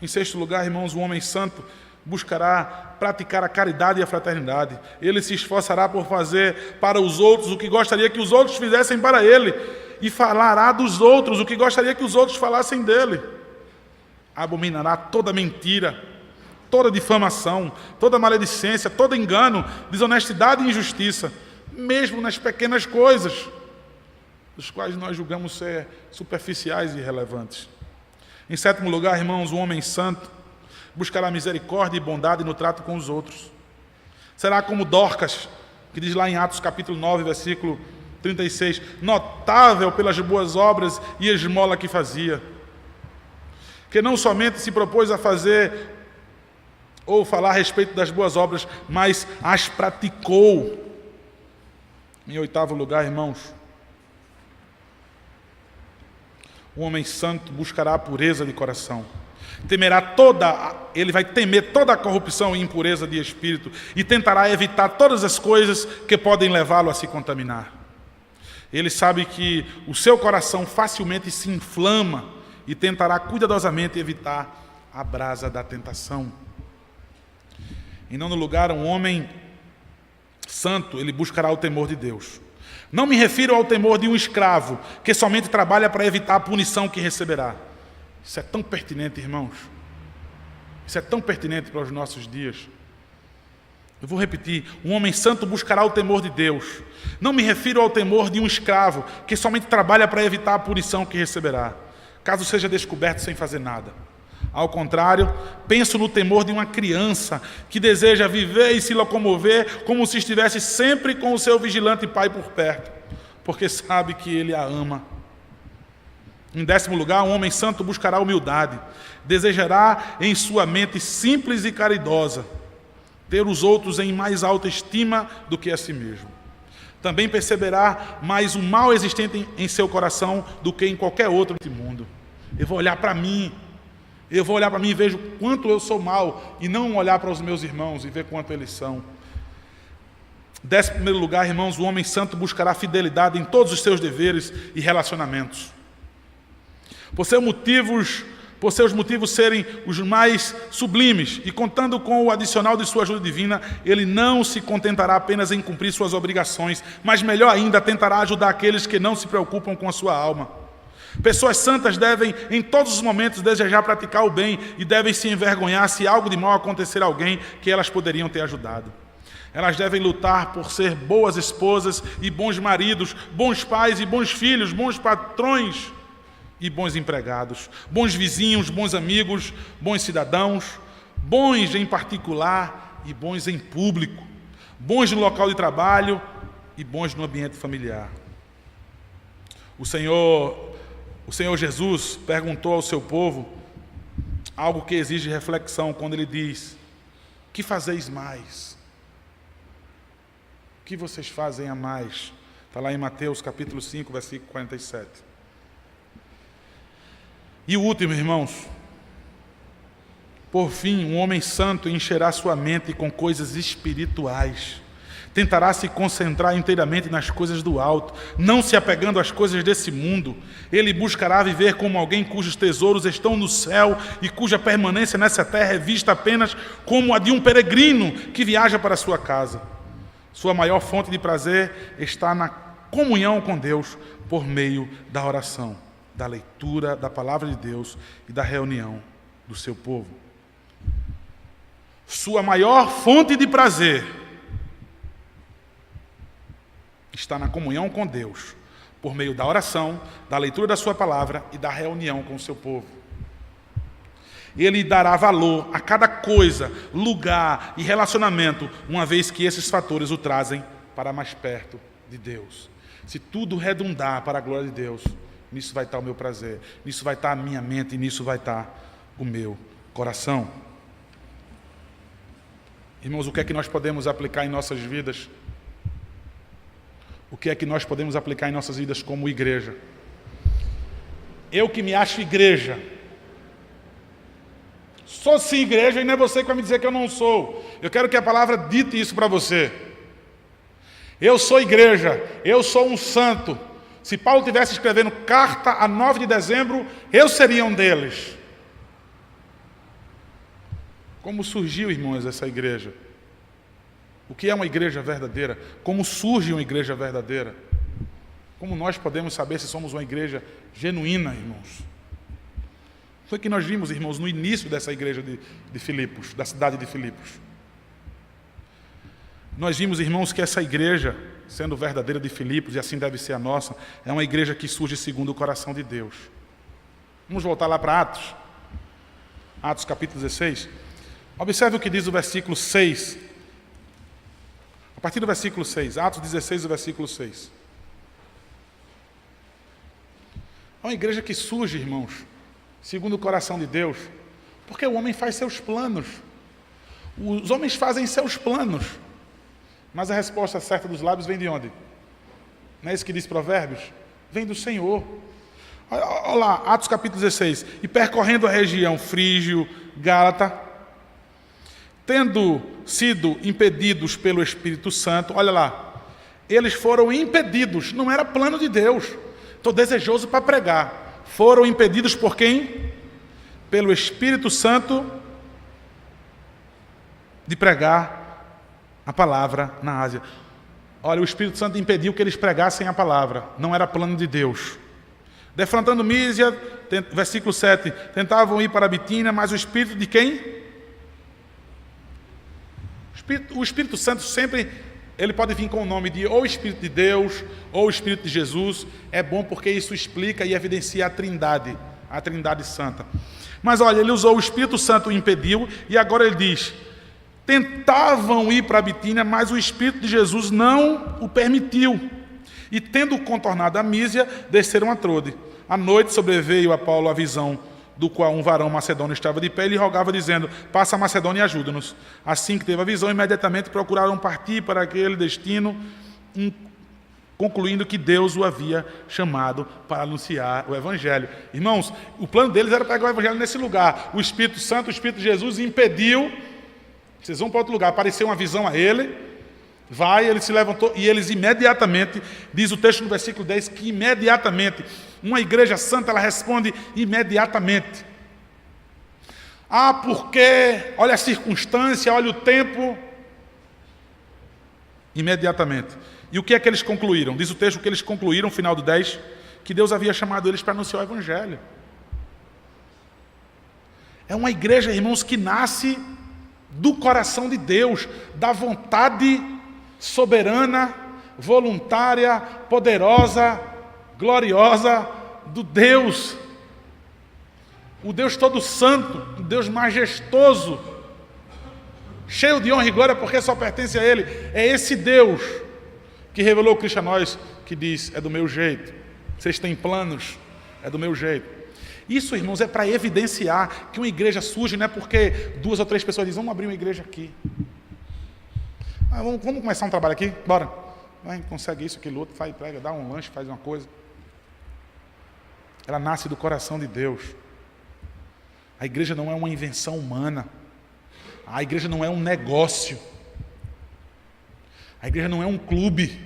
Em sexto lugar, irmãos, um homem santo buscará praticar a caridade e a fraternidade. Ele se esforçará por fazer para os outros o que gostaria que os outros fizessem para ele, e falará dos outros o que gostaria que os outros falassem dele. Abominará toda mentira, toda difamação, toda maledicência, todo engano, desonestidade e injustiça, mesmo nas pequenas coisas, dos quais nós julgamos ser superficiais e irrelevantes. Em sétimo lugar, irmãos, um homem santo buscará misericórdia e bondade no trato com os outros. Será como Dorcas, que diz lá em Atos capítulo 9, versículo 36, notável pelas boas obras e esmola que fazia, que não somente se propôs a fazer ou falar a respeito das boas obras, mas as praticou. Em oitavo lugar, irmãos, o homem santo buscará a pureza de coração. Ele vai temer toda a corrupção e impureza de espírito e tentará evitar todas as coisas que podem levá-lo a se contaminar. Ele sabe que o seu coração facilmente se inflama e tentará cuidadosamente evitar a brasa da tentação. Em nono lugar, um homem santo, ele buscará o temor de Deus. Não me refiro ao temor de um escravo, que somente trabalha para evitar a punição que receberá. Isso é tão pertinente, irmãos. Isso é tão pertinente para os nossos dias. Eu vou repetir, um homem santo buscará o temor de Deus. Não me refiro ao temor de um escravo, que somente trabalha para evitar a punição que receberá, caso seja descoberto sem fazer nada. Ao contrário, penso no temor de uma criança que deseja viver e se locomover como se estivesse sempre com o seu vigilante pai por perto, porque sabe que ele a ama. Em 10º lugar, um homem santo buscará humildade, desejará em sua mente simples e caridosa ter os outros em mais alta estima do que a si mesmo. Também perceberá mais o mal existente em seu coração do que em qualquer outro deste mundo. Eu vou olhar para mim e vejo quanto eu sou mal, e não olhar para os meus irmãos e ver quanto eles são. 11º lugar, irmãos, o homem santo buscará fidelidade em todos os seus deveres e relacionamentos. Por seus motivos serem os mais sublimes, e contando com o adicional de sua ajuda divina, ele não se contentará apenas em cumprir suas obrigações, mas melhor ainda, tentará ajudar aqueles que não se preocupam com a sua alma. Pessoas santas devem, em todos os momentos, desejar praticar o bem e devem se envergonhar se algo de mal acontecer a alguém que elas poderiam ter ajudado. Elas devem lutar por ser boas esposas e bons maridos, bons pais e bons filhos, bons patrões e bons empregados, bons vizinhos, bons amigos, bons cidadãos, bons em particular e bons em público, bons no local de trabalho e bons no ambiente familiar. O Senhor Jesus perguntou ao seu povo algo que exige reflexão quando ele diz: que fazeis mais? O que vocês fazem a mais? Está lá em Mateus capítulo 5, versículo 47. E o último, irmãos, por fim, um homem santo encherá sua mente com coisas espirituais. Tentará se concentrar inteiramente nas coisas do alto, não se apegando às coisas desse mundo. Ele buscará viver como alguém cujos tesouros estão no céu e cuja permanência nessa terra é vista apenas como a de um peregrino que viaja para a sua casa. Sua maior fonte de prazer está na comunhão com Deus por meio da oração, da leitura da palavra de Deus e da reunião do seu povo. Sua maior fonte de prazer está na comunhão com Deus, por meio da oração, da leitura da sua palavra e da reunião com o seu povo. Ele dará valor a cada coisa, lugar e relacionamento, uma vez que esses fatores o trazem para mais perto de Deus. Se tudo redundar para a glória de Deus, nisso vai estar o meu prazer, nisso vai estar a minha mente e nisso vai estar o meu coração. Irmãos, o que é que nós podemos aplicar em nossas vidas? O que é que nós podemos aplicar em nossas vidas como igreja? Eu que me acho igreja, sou sim igreja, e não é você que vai me dizer que eu não sou. Eu quero que a palavra dite isso para você. Eu sou igreja, eu sou um santo. Se Paulo estivesse escrevendo carta a 9 de dezembro, eu seria um deles. Como surgiu, irmãos, essa igreja? O que é uma igreja verdadeira? Como surge uma igreja verdadeira? Como nós podemos saber se somos uma igreja genuína, irmãos? Foi o que nós vimos, irmãos, no início dessa igreja de Filipos, da cidade de Filipos. Nós vimos, irmãos, que essa igreja, sendo verdadeira de Filipos, e assim deve ser a nossa, é uma igreja que surge segundo o coração de Deus. Vamos voltar lá para Atos. Atos capítulo 16. Observe o que diz o versículo 6. A partir do versículo 6. Atos 16, o versículo 6. É uma igreja que surge, irmãos, segundo o coração de Deus, porque o homem faz seus planos. Os homens fazem seus planos. Mas a resposta certa dos lábios vem de onde? Não é isso que diz Provérbios? Vem do Senhor. Olha lá, Atos capítulo 16. E percorrendo a região Frígio, Gálata, tendo sido impedidos pelo Espírito Santo, olha lá, eles foram impedidos, não era plano de Deus. Estou desejoso para pregar. Foram impedidos por quem? Pelo Espírito Santo de pregar a palavra na Ásia. Olha, o Espírito Santo impediu que eles pregassem a palavra. Não era plano de Deus. Defrontando Mísia, versículo 7, tentavam ir para a Bitínia, mas o Espírito de quem? O Espírito Santo sempre, ele pode vir com o nome de ou Espírito de Deus, ou Espírito de Jesus. É bom porque isso explica e evidencia a Trindade Santa. Mas olha, ele usou o Espírito Santo, o impediu, e agora ele diz, tentavam ir para a Bitínia, mas o Espírito de Jesus não o permitiu. E tendo contornado a Mísia, desceram a Trode. À noite sobreveio a Paulo a visão, do qual um varão macedônio estava de pé e lhe rogava, dizendo, passa a Macedônia e ajuda-nos. Assim que teve a visão, imediatamente procuraram partir para aquele destino, concluindo que Deus o havia chamado para anunciar o Evangelho. Irmãos, o plano deles era pregar o Evangelho nesse lugar. O Espírito Santo, o Espírito de Jesus impediu. Vocês vão para outro lugar. Apareceu uma visão a ele. Ele se levantou e eles imediatamente, diz o texto no versículo 10, que imediatamente, uma igreja santa, ela responde imediatamente. Porque, olha a circunstância, olha o tempo. Imediatamente. E o que é que eles concluíram? Diz o texto que eles concluíram, no final do 10, que Deus havia chamado eles para anunciar o Evangelho. É uma igreja, irmãos, que nasce do coração de Deus, da vontade soberana, voluntária, poderosa, gloriosa do Deus. O Deus todo santo, o Deus majestoso, cheio de honra e glória, porque só pertence a Ele. É esse Deus que revelou Cristo a nós, que diz, é do meu jeito. Vocês têm planos, é do meu jeito. Isso, irmãos, é para evidenciar que uma igreja surge, não é porque 2 ou 3 pessoas dizem, vamos abrir uma igreja aqui. Vamos começar um trabalho aqui? Bora. A gente consegue isso, aquilo, outro, faz, prega, dá um lanche, faz uma coisa. Ela nasce do coração de Deus. A igreja não é uma invenção humana. A igreja não é um negócio. A igreja não é um clube.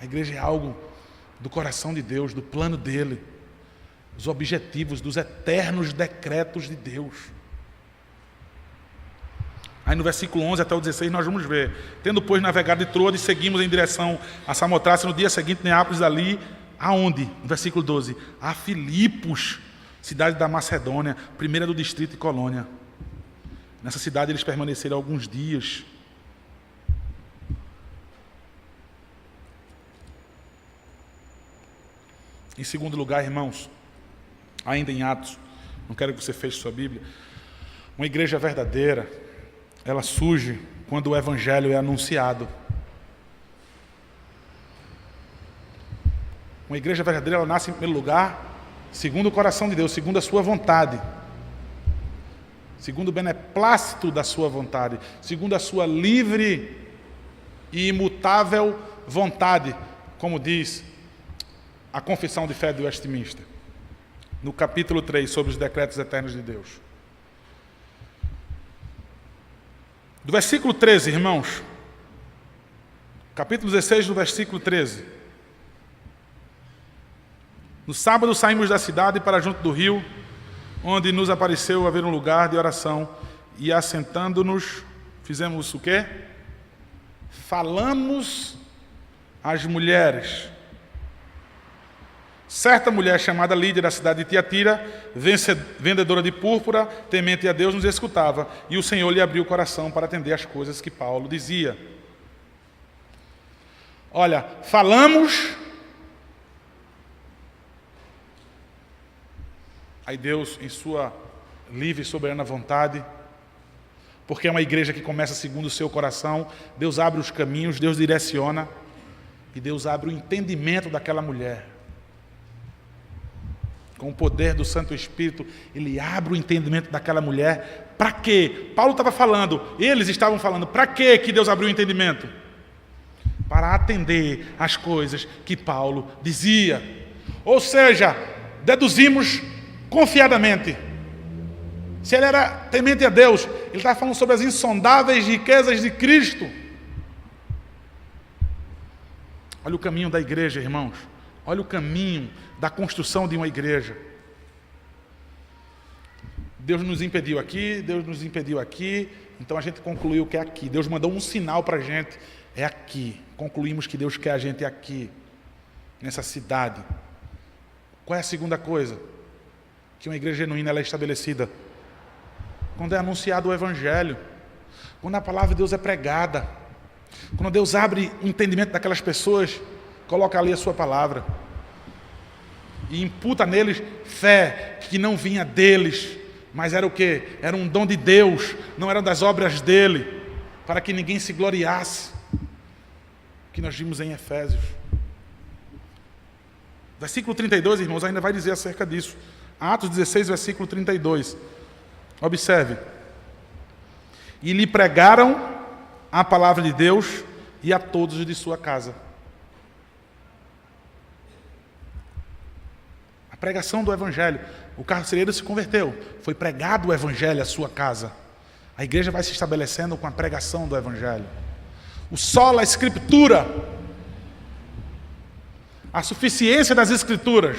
A igreja é algo do coração de Deus, do plano dele, dos objetivos, dos eternos decretos de Deus. Aí no versículo 11 até o 16 nós vamos ver. Tendo, pois, navegado de Troade, seguimos em direção a Samotrácia. No dia seguinte, Neápolis, dali, aonde? No versículo 12. A Filipos, cidade da Macedônia, primeira do distrito e colônia. Nessa cidade eles permaneceram alguns dias. Em segundo lugar, irmãos, ainda em Atos, não quero que você feche sua Bíblia, uma igreja verdadeira, ela surge quando o Evangelho é anunciado. Uma igreja verdadeira, ela nasce em primeiro lugar, segundo o coração de Deus, segundo a sua vontade, segundo o beneplácito da sua vontade, segundo a sua livre e imutável vontade, como diz a Confissão de Fé de Westminster, no capítulo 3, sobre os decretos eternos de Deus. Do versículo 13, irmãos, capítulo 16, do versículo 13. No sábado saímos da cidade para junto do rio, onde nos apareceu haver um lugar de oração, e assentando-nos, fizemos o quê? Falamos às mulheres. Certa mulher chamada Lídia, da cidade de Tiatira, vendedora de púrpura, temente a Deus, nos escutava, e o Senhor lhe abriu o coração para atender as coisas que Paulo dizia. Olha, falamos, aí Deus, em sua livre e soberana vontade, porque é uma igreja que começa segundo o seu coração, Deus abre os caminhos, Deus direciona, e Deus abre o entendimento daquela mulher. Com o poder do Santo Espírito, ele abre o entendimento daquela mulher. Para quê? Paulo estava falando, eles estavam falando, para quê que Deus abriu o entendimento? Para atender às coisas que Paulo dizia. Ou seja, deduzimos confiadamente. Se ele era temente a Deus, ele estava falando sobre as insondáveis riquezas de Cristo. Olha o caminho da igreja, irmãos. Olha o caminho da construção de uma igreja. Deus nos impediu aqui, Deus nos impediu aqui, então a gente concluiu que é aqui. Deus mandou um sinal para a gente, é aqui. Concluímos que Deus quer a gente aqui, nessa cidade. Qual é a segunda coisa? Que uma igreja genuína ela é estabelecida quando é anunciado o Evangelho, quando a palavra de Deus é pregada, quando Deus abre o entendimento daquelas pessoas, coloca ali a sua palavra e imputa neles fé que não vinha deles, mas era o quê? Era um dom de Deus, não eram das obras dele, para que ninguém se gloriasse. Que nós vimos em Efésios. Versículo 32, irmãos, ainda vai dizer acerca disso. Atos 16, versículo 32. Observe. E lhe pregaram a palavra de Deus e a todos os de sua casa. A pregação do Evangelho. O carcereiro se converteu. Foi pregado o Evangelho à sua casa. A igreja vai se estabelecendo com a pregação do Evangelho. O sola escritura. A suficiência das Escrituras.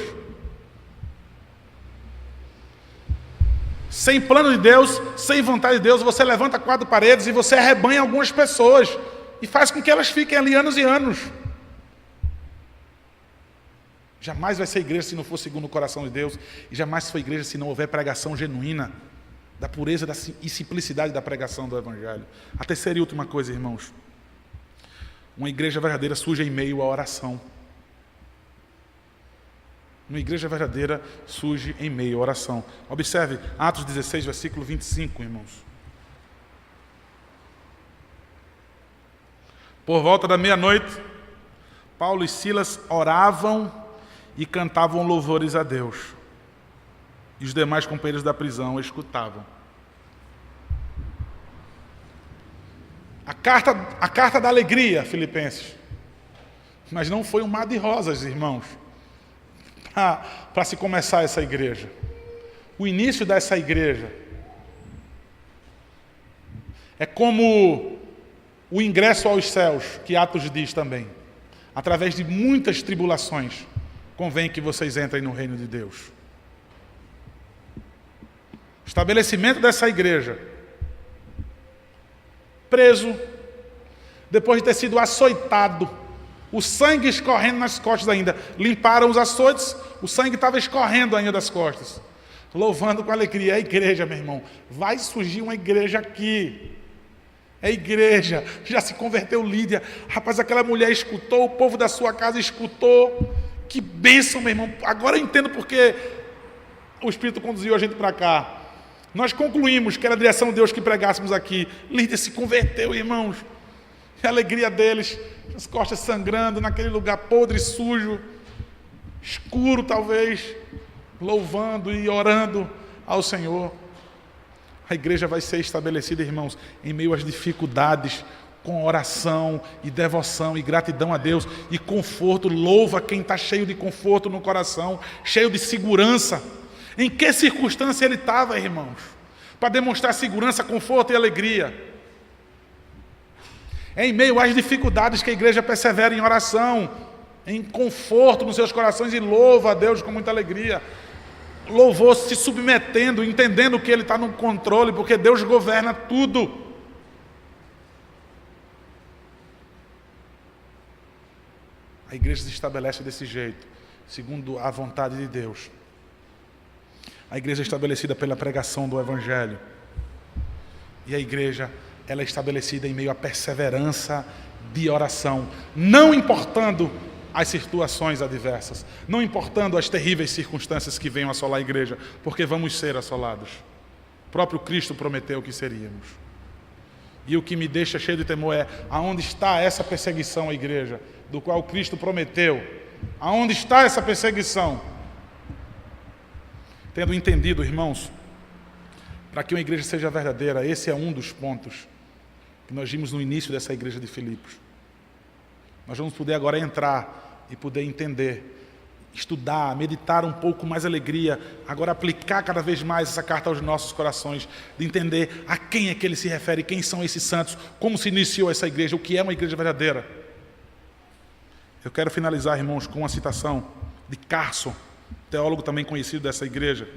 Sem plano de Deus, sem vontade de Deus, você levanta 4 paredes e você arrebanha algumas pessoas e faz com que elas fiquem ali anos e anos. Jamais vai ser igreja se não for segundo o coração de Deus, e jamais foi igreja se não houver pregação genuína da pureza e simplicidade da pregação do Evangelho. A terceira e última coisa, irmãos. Uma igreja verdadeira surge em meio à oração. Uma igreja verdadeira surge em meio à oração. Observe Atos 16, versículo 25, irmãos. Por volta da meia-noite, Paulo e Silas oravam e cantavam louvores a Deus. E os demais companheiros da prisão escutavam. A carta da alegria, Filipenses. Mas não foi um mar de rosas, irmãos, para se começar essa igreja. O início dessa igreja é como o ingresso aos céus, que Atos diz também. Através de muitas tribulações, convém que vocês entrem no reino de Deus. O estabelecimento dessa igreja, preso, depois de ter sido açoitado, o sangue escorrendo nas costas ainda. Limparam os açoites, o sangue estava escorrendo ainda das costas. Louvando com alegria. É a igreja, meu irmão. Vai surgir uma igreja aqui. É igreja. Já se converteu Lídia. Rapaz, aquela mulher escutou, o povo da sua casa escutou. Que bênção, meu irmão. Agora eu entendo porque o Espírito conduziu a gente para cá. Nós concluímos que era a direção de Deus que pregássemos aqui. Lídia se converteu, irmãos. E a alegria deles, as costas sangrando, naquele lugar podre, sujo, escuro talvez, louvando e orando ao Senhor. A igreja vai ser estabelecida, irmãos, em meio às dificuldades, com oração e devoção e gratidão a Deus e conforto. Louva quem está cheio de conforto no coração, cheio de segurança. Em que circunstância ele estava, irmãos? Para demonstrar segurança, conforto e alegria. É em meio às dificuldades que a igreja persevera em oração, em conforto nos seus corações e louva a Deus com muita alegria. Louvor se submetendo, entendendo que Ele está no controle, porque Deus governa tudo. A igreja se estabelece desse jeito, segundo a vontade de Deus. A igreja é estabelecida pela pregação do Evangelho. E a igreja, ela é estabelecida em meio à perseverança de oração, não importando as situações adversas, não importando as terríveis circunstâncias que venham assolar a igreja, porque vamos ser assolados. O próprio Cristo prometeu que seríamos. E o que me deixa cheio de temor é, aonde está essa perseguição à igreja, do qual Cristo prometeu? Aonde está essa perseguição? Tendo entendido, irmãos, para que uma igreja seja verdadeira, esse é um dos pontos que nós vimos no início dessa igreja de Filipos. Nós vamos poder agora entrar e poder entender, estudar, meditar um pouco mais alegria, agora aplicar cada vez mais essa carta aos nossos corações, de entender a quem é que ele se refere, quem são esses santos, como se iniciou essa igreja, o que é uma igreja verdadeira. Eu quero finalizar, irmãos, com uma citação de Carson, teólogo também conhecido dessa igreja.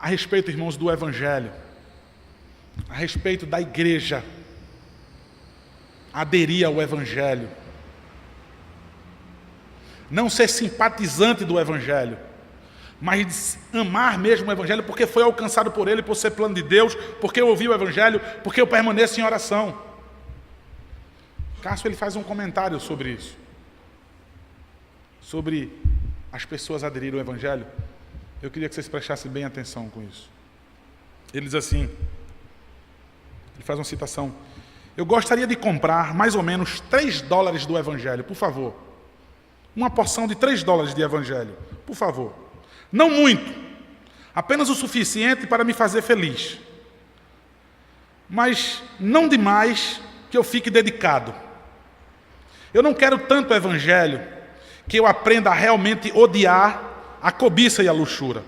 a respeito, irmãos, do Evangelho, a respeito da igreja, aderir ao Evangelho, não ser simpatizante do Evangelho, mas amar mesmo o Evangelho, porque foi alcançado por ele, por ser plano de Deus, porque eu ouvi o Evangelho, porque eu permaneço em oração. Cássio, ele faz um comentário sobre isso, sobre as pessoas aderirem ao Evangelho. Eu queria que vocês prestassem bem atenção com isso. Ele diz assim, ele faz uma citação: eu gostaria de comprar mais ou menos $3 do Evangelho, por favor. Uma porção de $3 de Evangelho, por favor. Não muito, apenas o suficiente para me fazer feliz. Mas não demais que eu fique dedicado. Eu não quero tanto Evangelho que eu aprenda a realmente odiar a cobiça e a luxúria.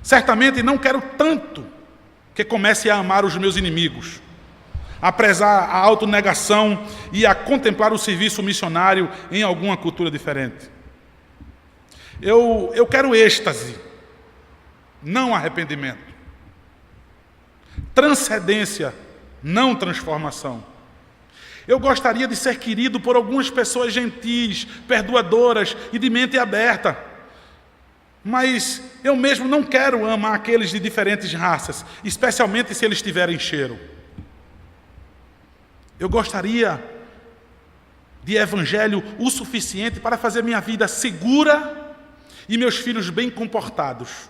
Certamente não quero tanto que comece a amar os meus inimigos, a prezar a autonegação e a contemplar o serviço missionário em alguma cultura diferente. Eu quero êxtase, não arrependimento. Transcendência, não transformação. Eu gostaria de ser querido por algumas pessoas gentis, perdoadoras e de mente aberta. Mas eu mesmo não quero amar aqueles de diferentes raças, especialmente se eles tiverem cheiro. Eu gostaria de evangelho o suficiente para fazer minha vida segura e meus filhos bem comportados.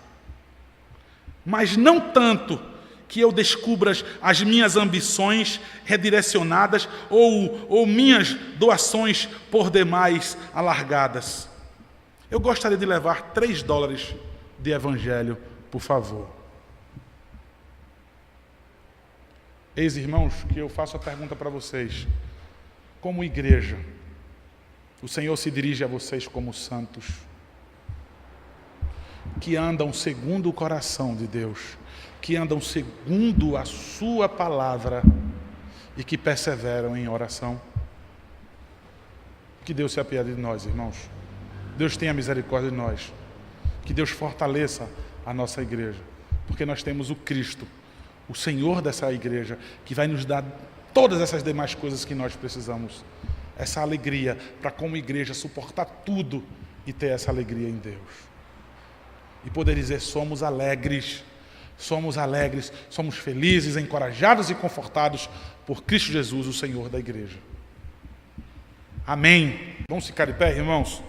Mas não tanto que eu descubra as minhas ambições redirecionadas ou minhas doações por demais alargadas. Eu gostaria de levar $3 de evangelho, por favor. Eis, irmãos, que eu faço a pergunta para vocês. Como igreja, o Senhor se dirige a vocês como santos, que andam segundo o coração de Deus, que andam segundo a sua palavra e que perseveram em oração. Que Deus se apiade de nós, irmãos. Deus tenha misericórdia de nós. Que Deus fortaleça a nossa igreja, porque nós temos o Cristo, o Senhor dessa igreja, que vai nos dar todas essas demais coisas que nós precisamos. Essa alegria para, como igreja, suportar tudo e ter essa alegria em Deus. E poder dizer: somos alegres, somos felizes, encorajados e confortados por Cristo Jesus, o Senhor da igreja. Amém. Vamos ficar de pé, irmãos?